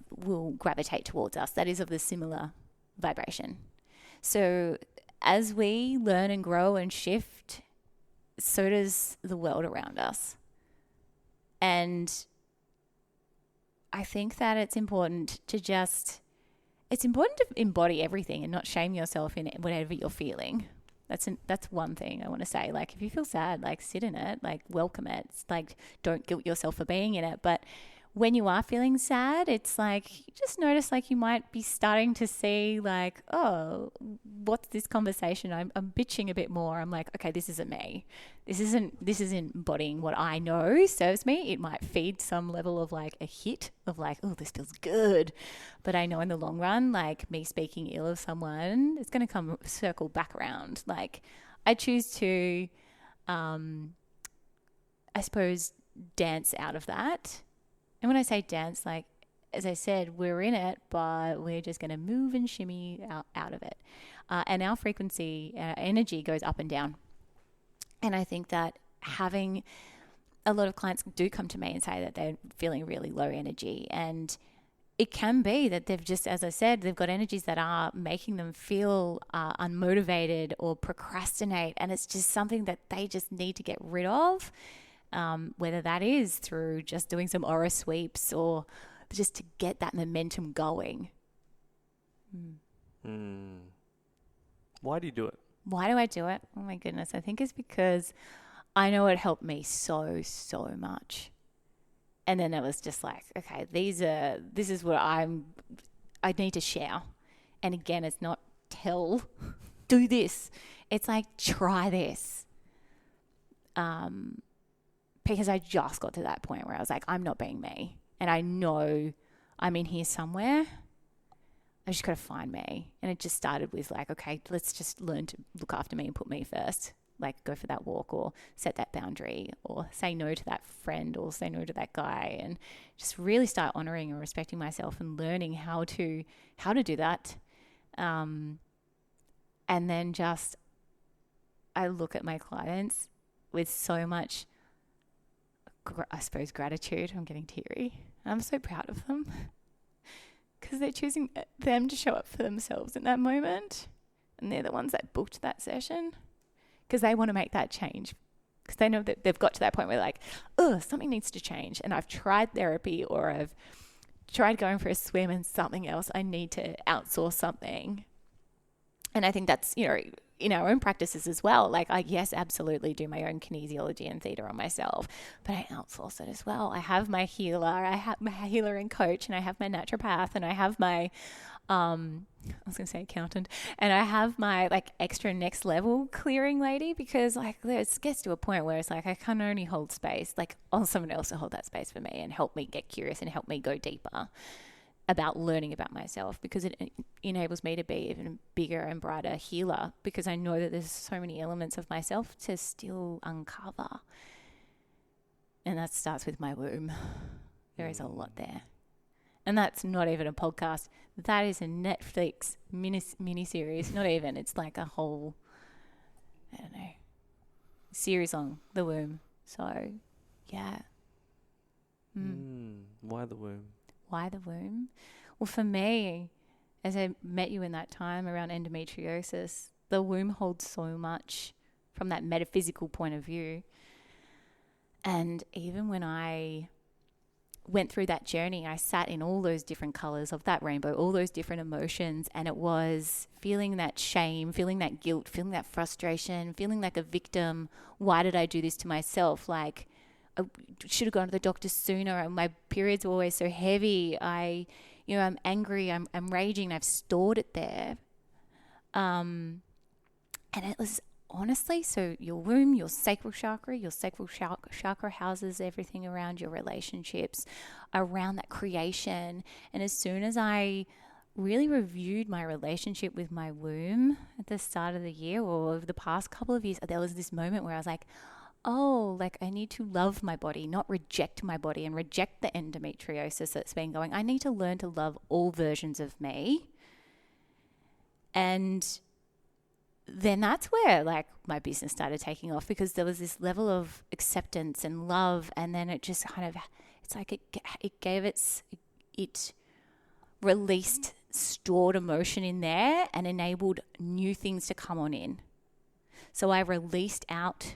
will gravitate towards us. That is of the similar vibration. So as we learn and grow and shift, so does the world around us. And I think that it's important to embody everything and not shame yourself in whatever you're feeling. That's one thing I want to say. Like, if you feel sad, like, sit in it, like, welcome it. It's like, don't guilt yourself for being in it. But when you are feeling sad, it's like, you just notice, like, you might be starting to see, like, oh, what's this conversation? I'm bitching a bit more. I'm like, okay, this isn't me. This isn't embodying what I know serves me. It might feed some level of, like, a hit of, like, oh, this feels good. But I know in the long run, like, me speaking ill of someone, it's going to circle back around. Like, I choose to, I suppose, dance out of that. And when I say dance, like, as I said, we're in it, but we're just going to move and shimmy out of it. And our frequency, our energy goes up and down. And I think that having a lot of clients do come to me and say that they're feeling really low energy. And it can be that they've just, as I said, they've got energies that are making them feel unmotivated or procrastinate. And it's just something that they just need to get rid of. Whether that is through just doing some aura sweeps or just to get that momentum going. Why do you do it? Why do I do it? Oh my goodness. I think it's because I know it helped me so much. And then it was just like, okay, this is what I need to share. And again, it's not do this. It's like, try this. Because I just got to that point where I was like, I'm not being me. And I know I'm in here somewhere. I just got to find me. And it just started with like, okay, let's just learn to look after me and put me first. Like, go for that walk or set that boundary or say no to that friend or say no to that guy, and just really start honoring and respecting myself and learning how to do that. And then just, I look at my clients with so much, I suppose, gratitude. I'm getting teary. I'm so proud of them because they're choosing them to show up for themselves in that moment. And they're the ones that booked that session because they want to make that change, because they know that they've got to that point where like, oh, something needs to change. And I've tried therapy or I've tried going for a swim and something else. I need to outsource something. And I think that's, in our own practices as well. Like, I, yes, absolutely do my own kinesiology and theta on myself, but I outsource it as well. I have my healer, and coach, and I have my naturopath, and I have my, I was going to say accountant, and I have my like extra next level clearing lady, because like it gets to a point where it's like, I can only hold space, like, someone else to hold that space for me and help me get curious and help me go deeper. about learning about myself, because it enables me to be even a bigger and brighter healer, because I know that there's so many elements of myself to still uncover. And that starts with my womb. There is a lot there. And that's not even a podcast. That is a Netflix mini-series. Not even. It's like a whole, I don't know, series on the womb. So, yeah. Why the womb? Why the womb? Well, for me, as I met you in that time around endometriosis, the womb holds so much from that metaphysical point of view. And even when I went through that journey, I sat in all those different colors of that rainbow, all those different emotions, and it was feeling that shame, feeling that guilt, feeling that frustration, feeling like a victim. Why did I do this to myself? Like, I should have gone to the doctor sooner. My periods were always so heavy. I'm angry. I'm raging. I've stored it there. And it was honestly, so your womb, your sacral chakra houses everything around your relationships, around that creation. And as soon as I really reviewed my relationship with my womb at the start of the year, or over the past couple of years, there was this moment where I was like, oh, like I need to love my body, not reject my body and reject the endometriosis that's been going. I need to learn to love all versions of me. And then that's where like my business started taking off, because there was this level of acceptance and love. And then it just kind of, it's like it released stored emotion in there and enabled new things to come on in. So I released out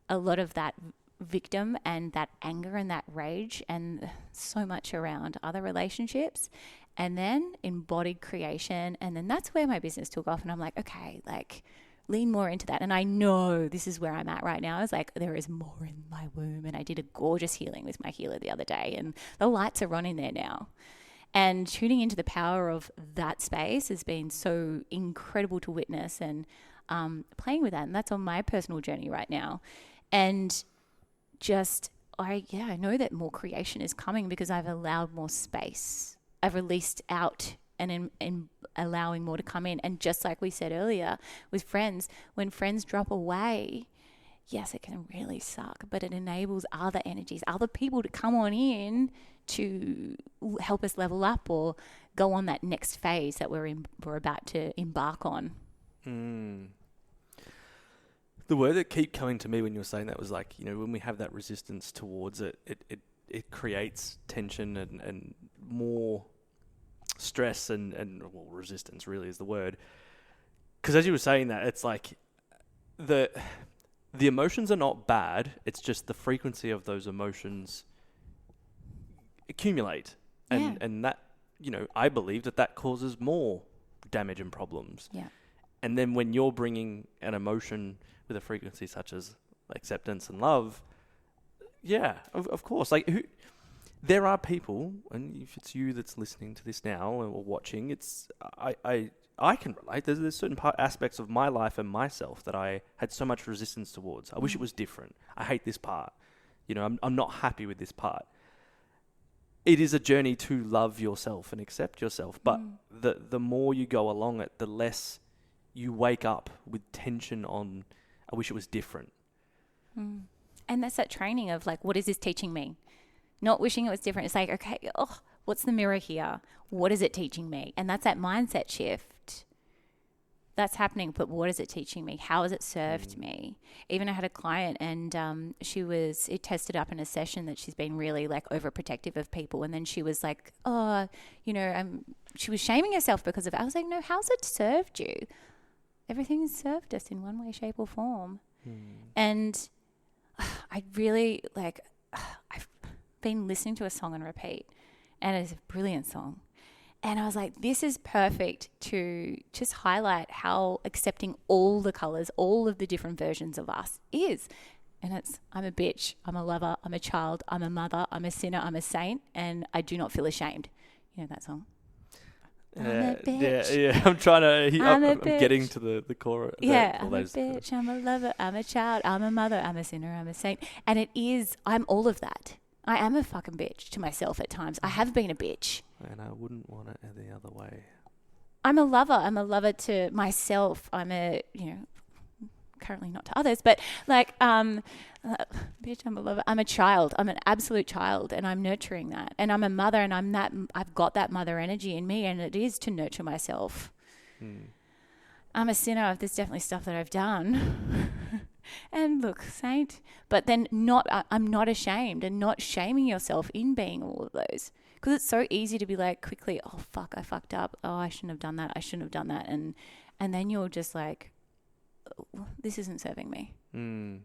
a lot of that victim and that anger and that rage and so much around other relationships, and then embodied creation. And then that's where my business took off. And I'm like, okay, like lean more into that. And I know this is where I'm at right now. It's like there is more in my womb. And I did a gorgeous healing with my healer the other day, and the lights are on in there now. And tuning into the power of that space has been so incredible to witness, and playing with that. And that's on my personal journey right now. And just, I know that more creation is coming because I've allowed more space. I've released out and allowing more to come in. And just like we said earlier with friends, when friends drop away, yes, it can really suck, but it enables other energies, other people to come on in to help us level up or go on that next phase that we're about to embark on. The word that kept coming to me when you were saying that was like, when we have that resistance towards it, it creates tension and more stress and resistance really is the word. Because as you were saying that, it's like the emotions are not bad. It's just the frequency of those emotions accumulate. And that, I believe that causes more damage and problems. Yeah. And then when you're bringing an emotion with a frequency such as acceptance and love, of course. Like there are people, and if it's you that's listening to this now or watching, I can relate. There's certain aspects of my life and myself that I had so much resistance towards. I wish it was different. I hate this part. I'm not happy with this part. It is a journey to love yourself and accept yourself. But the more you go along it, the less you wake up with tension on, I wish it was different. And that's that training of like, what is this teaching me? Not wishing it was different. It's like, okay, what's the mirror here? What is it teaching me? And that's that mindset shift that's happening. But what is it teaching me? How has it served me? Even I had a client, and it tested up in a session that she's been really like overprotective of people. And then she was like, she was shaming herself because of it. I was like, no, how's it served you? Everything has served us in one way, shape or form. And I really I've been listening to a song on repeat, and it's a brilliant song. And I was like, this is perfect to just highlight how accepting all the colors, all of the different versions of us is. And it's, I'm a bitch, I'm a lover, I'm a child, I'm a mother, I'm a sinner, I'm a saint, and I do not feel ashamed. You know that song? I'm a bitch. Yeah. I'm trying to. I'm getting to the core. Yeah, I'm a bitch. I'm a lover. I'm a child. I'm a mother. I'm a sinner. I'm a saint. And it is. I'm all of that. I am a fucking bitch to myself at times. I have been a bitch. And I wouldn't want it any other way. I'm a lover. I'm a lover to myself. I'm a, currently not to others, but like, bitch, I'm a lover. I'm a child. I'm an absolute child, and I'm nurturing that. And I'm a mother, and I've got that mother energy in me, and it is to nurture myself. I'm a sinner. There's definitely stuff that I've done. And look, saint, but then I'm not ashamed, and not shaming yourself in being all of those. Because it's so easy to be like quickly, oh, fuck, I fucked up. Oh, I shouldn't have done that. I shouldn't have done that. And then you're just like, oh, this isn't serving me. I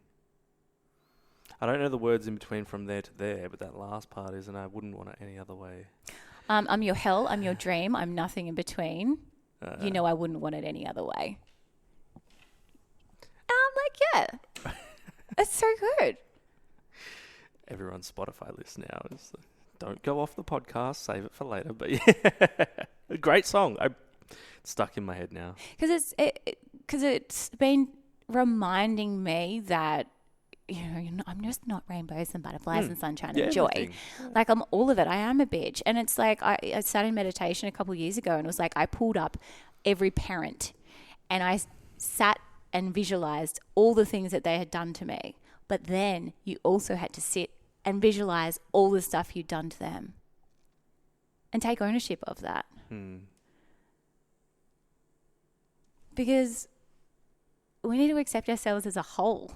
don't know the words in between from there to there, but that last part is, and I wouldn't want it any other way. I'm your hell. I'm your dream. I'm nothing in between. I wouldn't want it any other way. I'm like, yeah, it's so good. Everyone's Spotify list now is... Don't go off the podcast. Save it for later. But yeah, a great song. It's stuck in my head now. Because it's been reminding me that I'm just not rainbows and butterflies and sunshine and joy. Everything. Like I'm all of it. I am a bitch, and it's like I sat in meditation a couple of years ago, and it was like I pulled up every parent, and I sat and visualized all the things that they had done to me. But then you also had to sit and visualize all the stuff you'd done to them and take ownership of that. Because we need to accept ourselves as a whole,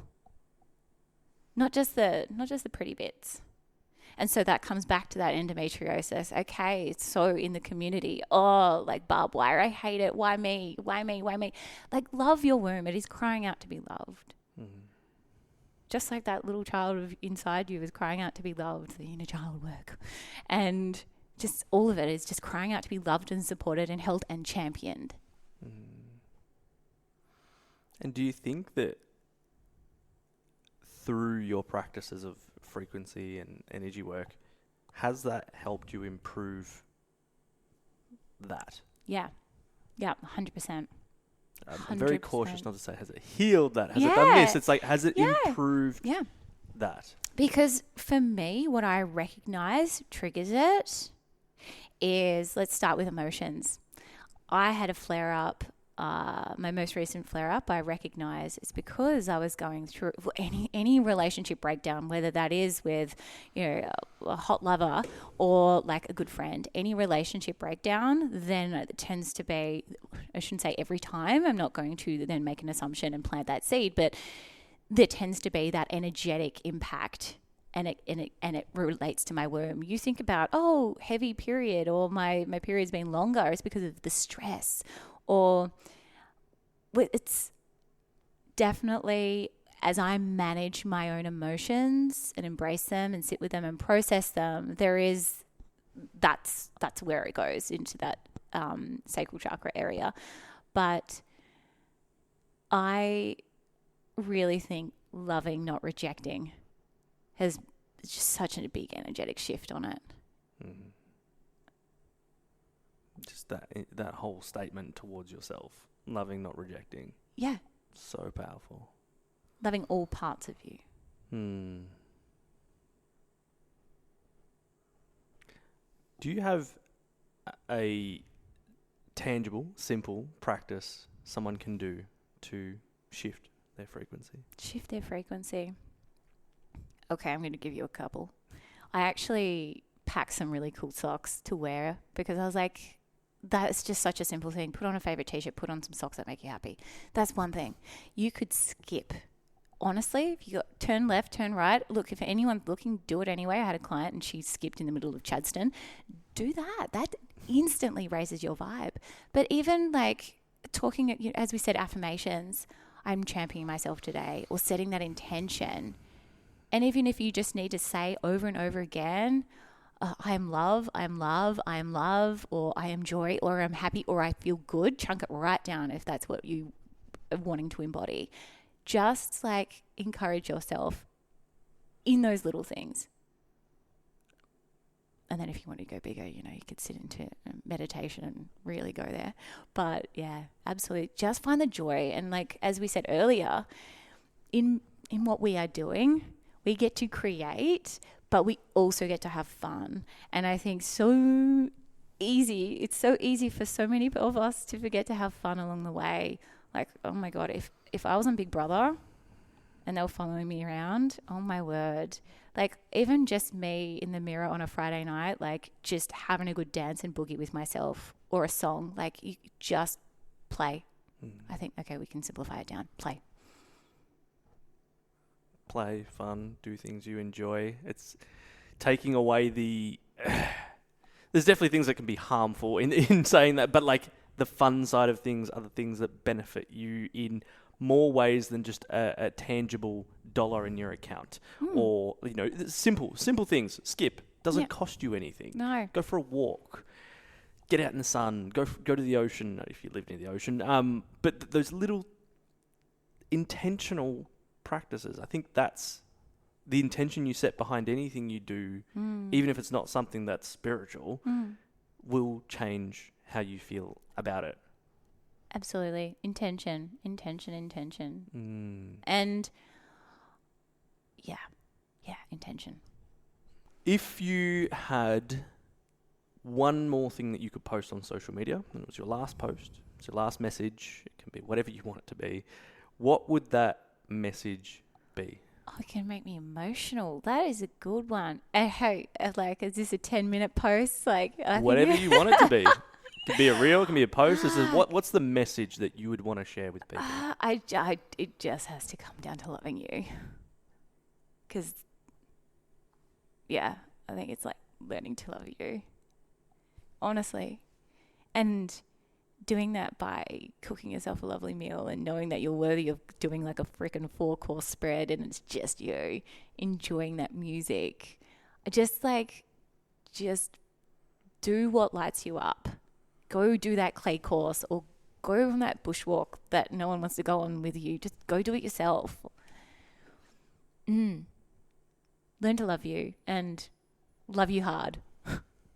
not just the pretty bits. And so that comes back to that endometriosis. Okay, it's so in the community. Oh, like barbed wire. I hate it. Why me? Why me? Why me? Like, love your womb. It is crying out to be loved. Just like that little child inside you is crying out to be loved, the inner child work. And just all of it is just crying out to be loved and supported and held and championed. And do you think that through your practices of frequency and energy work, has that helped you improve that? Yeah, 100%. I'm very 100%. cautious not to say, has it healed that? Has it Yeah. done this? It's like, has it Yeah. improved Yeah. that? Because for me, what I recognize triggers it is, let's start with emotions. I had a flare up. My most recent flare up, I recognize it's because I was going through any relationship breakdown, whether that is with a hot lover or like a good friend. Any relationship breakdown, then it tends to be, I shouldn't say every time, I'm not going to then make an assumption and plant that seed, but there tends to be that energetic impact. And it relates to my womb. You think about, heavy period, or my period's been longer. It's because of the stress, or it's definitely as I manage my own emotions and embrace them and sit with them and process them. That's where it goes into that sacral chakra area. But I really think loving, not rejecting, has just such a big energetic shift on it. Just that whole statement towards yourself, loving, not rejecting. Yeah. So powerful. Loving all parts of you. Do you have a tangible, simple practice someone can do to shift their frequency? Shift their frequency. Okay, I'm going to give you a couple. I actually packed some really cool socks to wear because I was like, that's just such a simple thing. Put on a favorite t-shirt, put on some socks that make you happy. That's one thing. You could skip. Honestly, if you got turn left, turn right. Look, if anyone's looking, do it anyway. I had a client and she skipped in the middle of Chadstone. Do that. That instantly raises your vibe. But even like talking, as we said, affirmations, I'm championing myself today, or setting that intention. And even if you just need to say over and over again, I am love, I am love, I am love, or I am joy, or I'm happy, or I feel good, chunk it right down if that's what you are wanting to embody. Just like encourage yourself in those little things. And then if you want to go bigger, you could sit into meditation and really go there. But yeah, absolutely. Just find the joy. And like, as we said earlier, in what we are doing, we get to create, but we also get to have fun. And I think so easy. It's so easy for so many of us to forget to have fun along the way. Like, oh my God, if I was on Big Brother and they were following me around, oh my word. Like, even just me in the mirror on a Friday night, like just having a good dance and boogie with myself or a song, like you just play. I think, okay, we can simplify it down. Play. Play, fun, do things you enjoy. It's taking away the... There's definitely things that can be harmful in saying that, but like the fun side of things are the things that benefit you in more ways than just a tangible dollar in your account. Or, you know, simple things. Skip. Doesn't cost you anything. No. Go for a walk. Get out in the sun. Go to the ocean if you live near the ocean. But those little intentional practices, I think that's the intention you set behind anything you do, even if it's not something that's spiritual, will change how you feel about it. Absolutely. Intention. And intention. If you had one more thing that you could post on social media, and it was your last post, it's your last message, it can be whatever you want it to be, what would that message be? Oh, it can make me emotional. That is a good one. Hey, like, is this a 10-minute post? Like, whatever you want it to be. It can be a reel, it can be a post. This is what's the message that you would want to share with people? It just has to come down to loving you. Because, I think it's like learning to love you. Honestly. And doing that by cooking yourself a lovely meal and knowing that you're worthy of doing like a freaking 4-course spread and it's just you, enjoying that music. Just do what lights you up. Go do that clay course or go on that bushwalk that no one wants to go on with you. Just go do it yourself. Learn to love you and love you hard.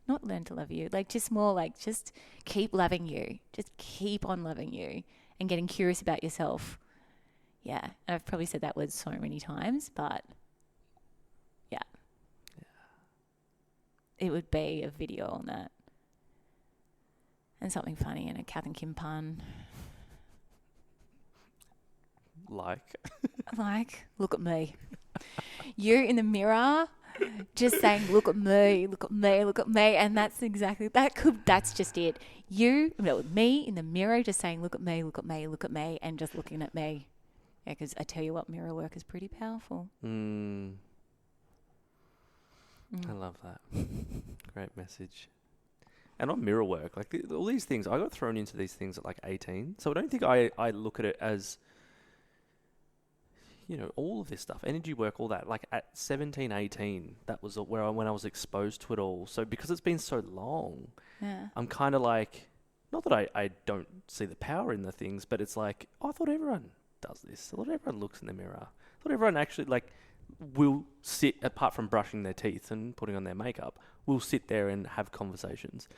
Not learn to love you, like just more like just keep loving you. Just keep on loving you and getting curious about yourself. Yeah. And I've probably said that word so many times, but yeah. It would be a video on that. And something funny and a Kath and Kim pun. Like, look at me. You in the mirror just saying, look at me, look at me, look at me. And that's exactly, that's just it. Me in the mirror just saying, look at me, look at me, look at me, and just looking at me. Yeah, because I tell you what, mirror work is pretty powerful. I love that. Great message. And on mirror work, like all these things, I got thrown into these things at like 18. So I don't think I look at it as, you know, all of this stuff, energy work, all that, like at 17, 18, that was when I was exposed to it all. So because it's been so long, I'm kind of like, not that I don't see the power in the things, but it's like, I thought everyone does this. I thought everyone looks in the mirror. I thought everyone actually like will sit, apart from brushing their teeth and putting on their makeup, will sit there and have conversations.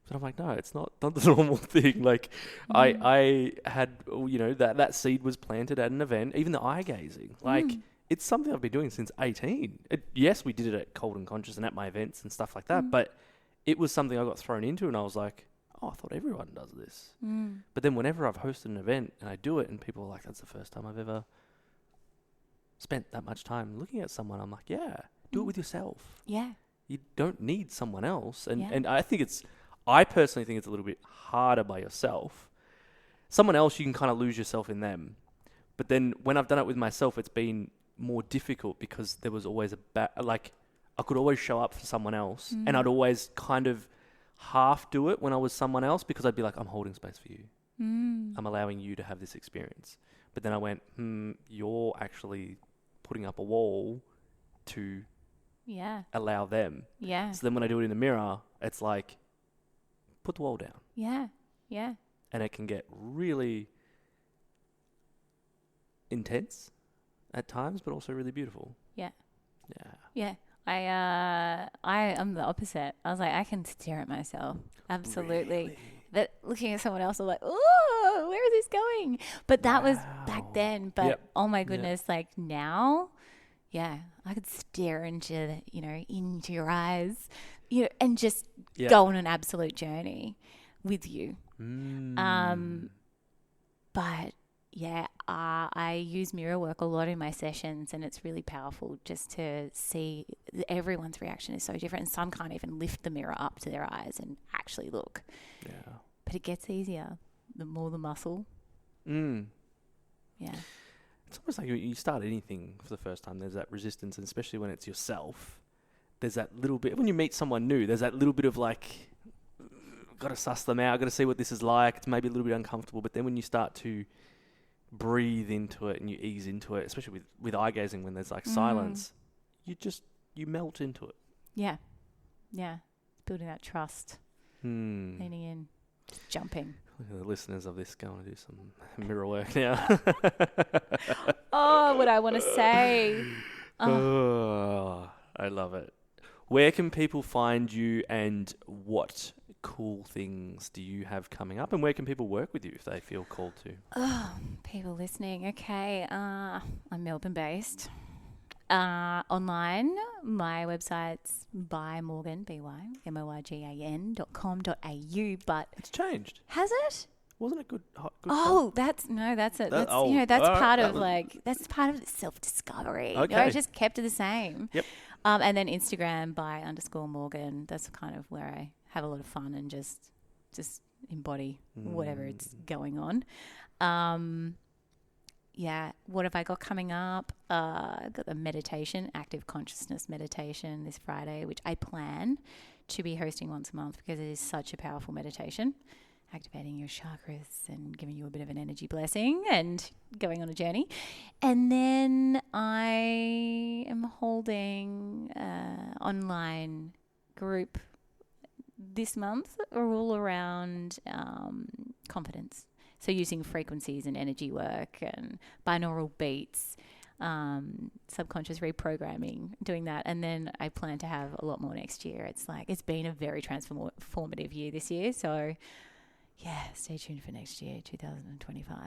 But I'm like, no, it's not the normal thing. Like, I had, you know, that seed was planted at an event, even the eye gazing. Like, it's something I've been doing since 18. Yes, we did it at Cold and Conscious and at my events and stuff like that, but it was something I got thrown into and I was like, oh, I thought everyone does this. But then whenever I've hosted an event and I do it and people are like, that's the first time I've ever spent that much time looking at someone, I'm like, yeah, do it with yourself. Yeah. You don't need someone else. And I personally think it's a little bit harder by yourself. Someone else, you can kind of lose yourself in them. But then when I've done it with myself, it's been more difficult because there was always I could always show up for someone else and I'd always kind of half do it when I was someone else because I'd be like, I'm holding space for you. I'm allowing you to have this experience. But then I went, you're actually putting up a wall to allow them. Yeah. So then when I do it in the mirror, it's like, put the wall down. Yeah. Yeah. And it can get really intense at times, but also really beautiful. Yeah. Yeah. Yeah. I'm the opposite. I was like, I can stare at myself. Absolutely. Really? But looking at someone else, I'm like, oh, where is this going? But that was back then. But oh my goodness, like now, Yeah, I could stare into into your eyes, and just Yeah. go on an absolute journey with you. Mm. But yeah, I use mirror work a lot in my sessions, and it's really powerful just to see everyone's reaction is so different. And some can't even lift the mirror up to their eyes and actually look. Yeah. But it gets easier the more the muscle. Mm. Yeah. It's almost like when you start anything for the first time, there's that resistance, and especially when it's yourself, there's that little bit, when you meet someone new, there's that little bit of like, got to suss them out, got to see what this is like. It's maybe a little bit uncomfortable, but then when you start to breathe into it and you ease into it, especially with eye gazing, when there's like silence, you melt into it. Yeah. Yeah. Building that trust, leaning in, just jumping. Look at the listeners of this going to do some mirror work now. Oh, what I want to say. Oh, I love it. Where can people find you, and what cool things do you have coming up, and where can people work with you if they feel called to? Oh, people listening. Okay. I'm Melbourne based. Online, my website's by Morgan, BYMORGAN.com.au, but It's changed. has it? Wasn't it good? Oh, that's it. That's that's part of that that's part of the self-discovery. Okay. I just kept it the same. Yep. And then Instagram by _Morgan. That's kind of where I have a lot of fun and just embody whatever it's going on. Yeah. What have I got coming up? I've got the meditation, active consciousness meditation this Friday, which I plan to be hosting once a month because it is such a powerful meditation, activating your chakras and giving you a bit of an energy blessing and going on a journey. And then I am holding an online group this month all around confidence. So using frequencies and energy work and binaural beats, subconscious reprogramming, doing that. And then I plan to have a lot more next year. It's been a very transformative year this year. So yeah, stay tuned for next year, 2025.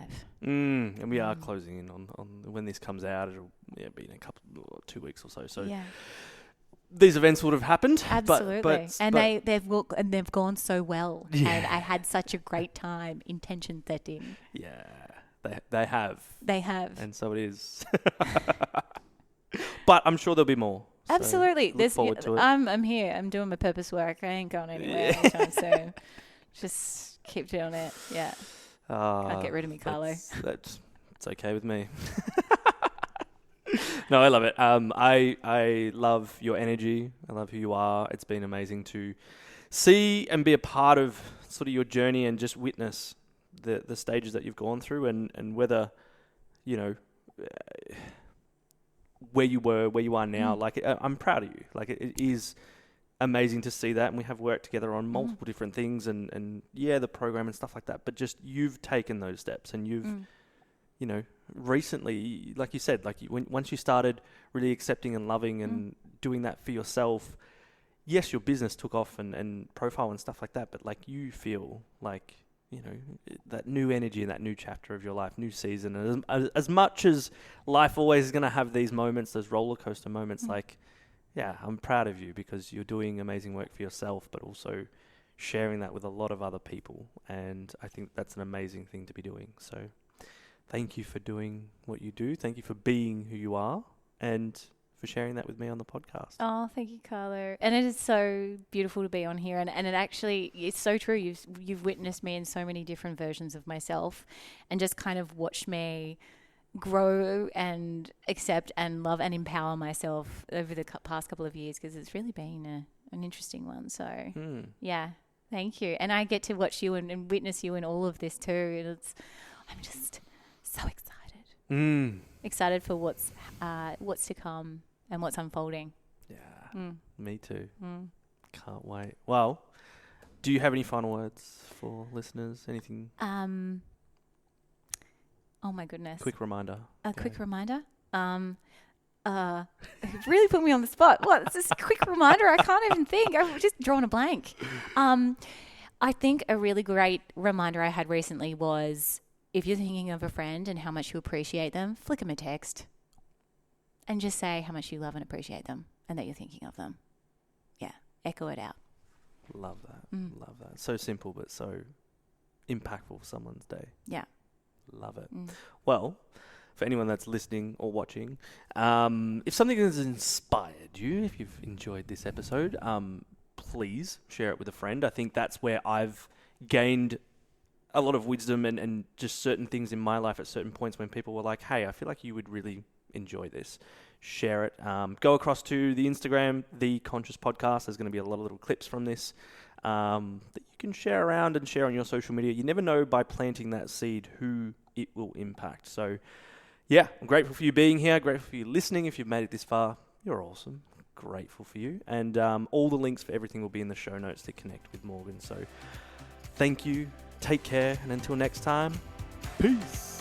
And we are closing in on when this comes out. It'll be in a couple, 2 weeks or so. So yeah. These events would have happened. Absolutely. But they've gone so well. Yeah. And I had such a great time, intention setting. Yeah, they have. They have. And so it is. But I'm sure there'll be more. So Absolutely. look forward to it. I'm here. I'm doing my purpose work. I ain't going anywhere anytime soon. Just keep doing it. Yeah. Can't get rid of me, Carlo. It's okay with me. No, I love it. I love your energy. I love who you are. It's been amazing to see and be a part of sort of your journey and just witness the stages that you've gone through and whether, where you were, where you are now. Like, I'm proud of you. Like, it is amazing to see that. And we have worked together on multiple different things and the program and stuff like that. But just you've taken those steps and you've, recently, like you said, once you started really accepting and loving and doing that for yourself, yes, your business took off and profile and stuff like that, but like you feel like, that new energy in that new chapter of your life, new season. And as much as life always is going to have these moments, those roller coaster moments, I'm proud of you because you're doing amazing work for yourself, but also sharing that with a lot of other people. And I think that's an amazing thing to be doing. So thank you for doing what you do. Thank you for being who you are and for sharing that with me on the podcast. Oh, thank you, Carlo. And it is so beautiful to be on here. And it actually, it's so true. You've witnessed me in so many different versions of myself and just kind of watched me grow and accept and love and empower myself over the past couple of years because it's really been an interesting one. So, yeah, thank you. And I get to watch you and witness you in all of this too. And I'm just so excited. Excited for what's to come and what's unfolding. Yeah, me too. Can't wait. Well, do you have any final words for listeners? Anything? Oh my goodness. Quick reminder. Quick reminder. It really put me on the spot. What? It's just a quick reminder. I can't even think. I've just drawn a blank. I think a really great reminder I had recently was if you're thinking of a friend and how much you appreciate them, flick them a text and just say how much you love and appreciate them and that you're thinking of them. Yeah, echo it out. Love that. Love that. So simple, but so impactful for someone's day. Yeah. Love it. Well, for anyone that's listening or watching, if something has inspired you, if you've enjoyed this episode, please share it with a friend. I think that's where I've gained a lot of wisdom and just certain things in my life at certain points when people were like, hey, I feel like you would really enjoy this. Share it. Go across to the Instagram, The Conscious Podcast. There's going to be a lot of little clips from this that you can share around and share on your social media. You never know by planting that seed who it will impact. So yeah, I'm grateful for you being here. Grateful for you listening. If you've made it this far, you're awesome. Grateful for you. And all the links for everything will be in the show notes to connect with Morgan. So thank you. Take care. And until next time, peace.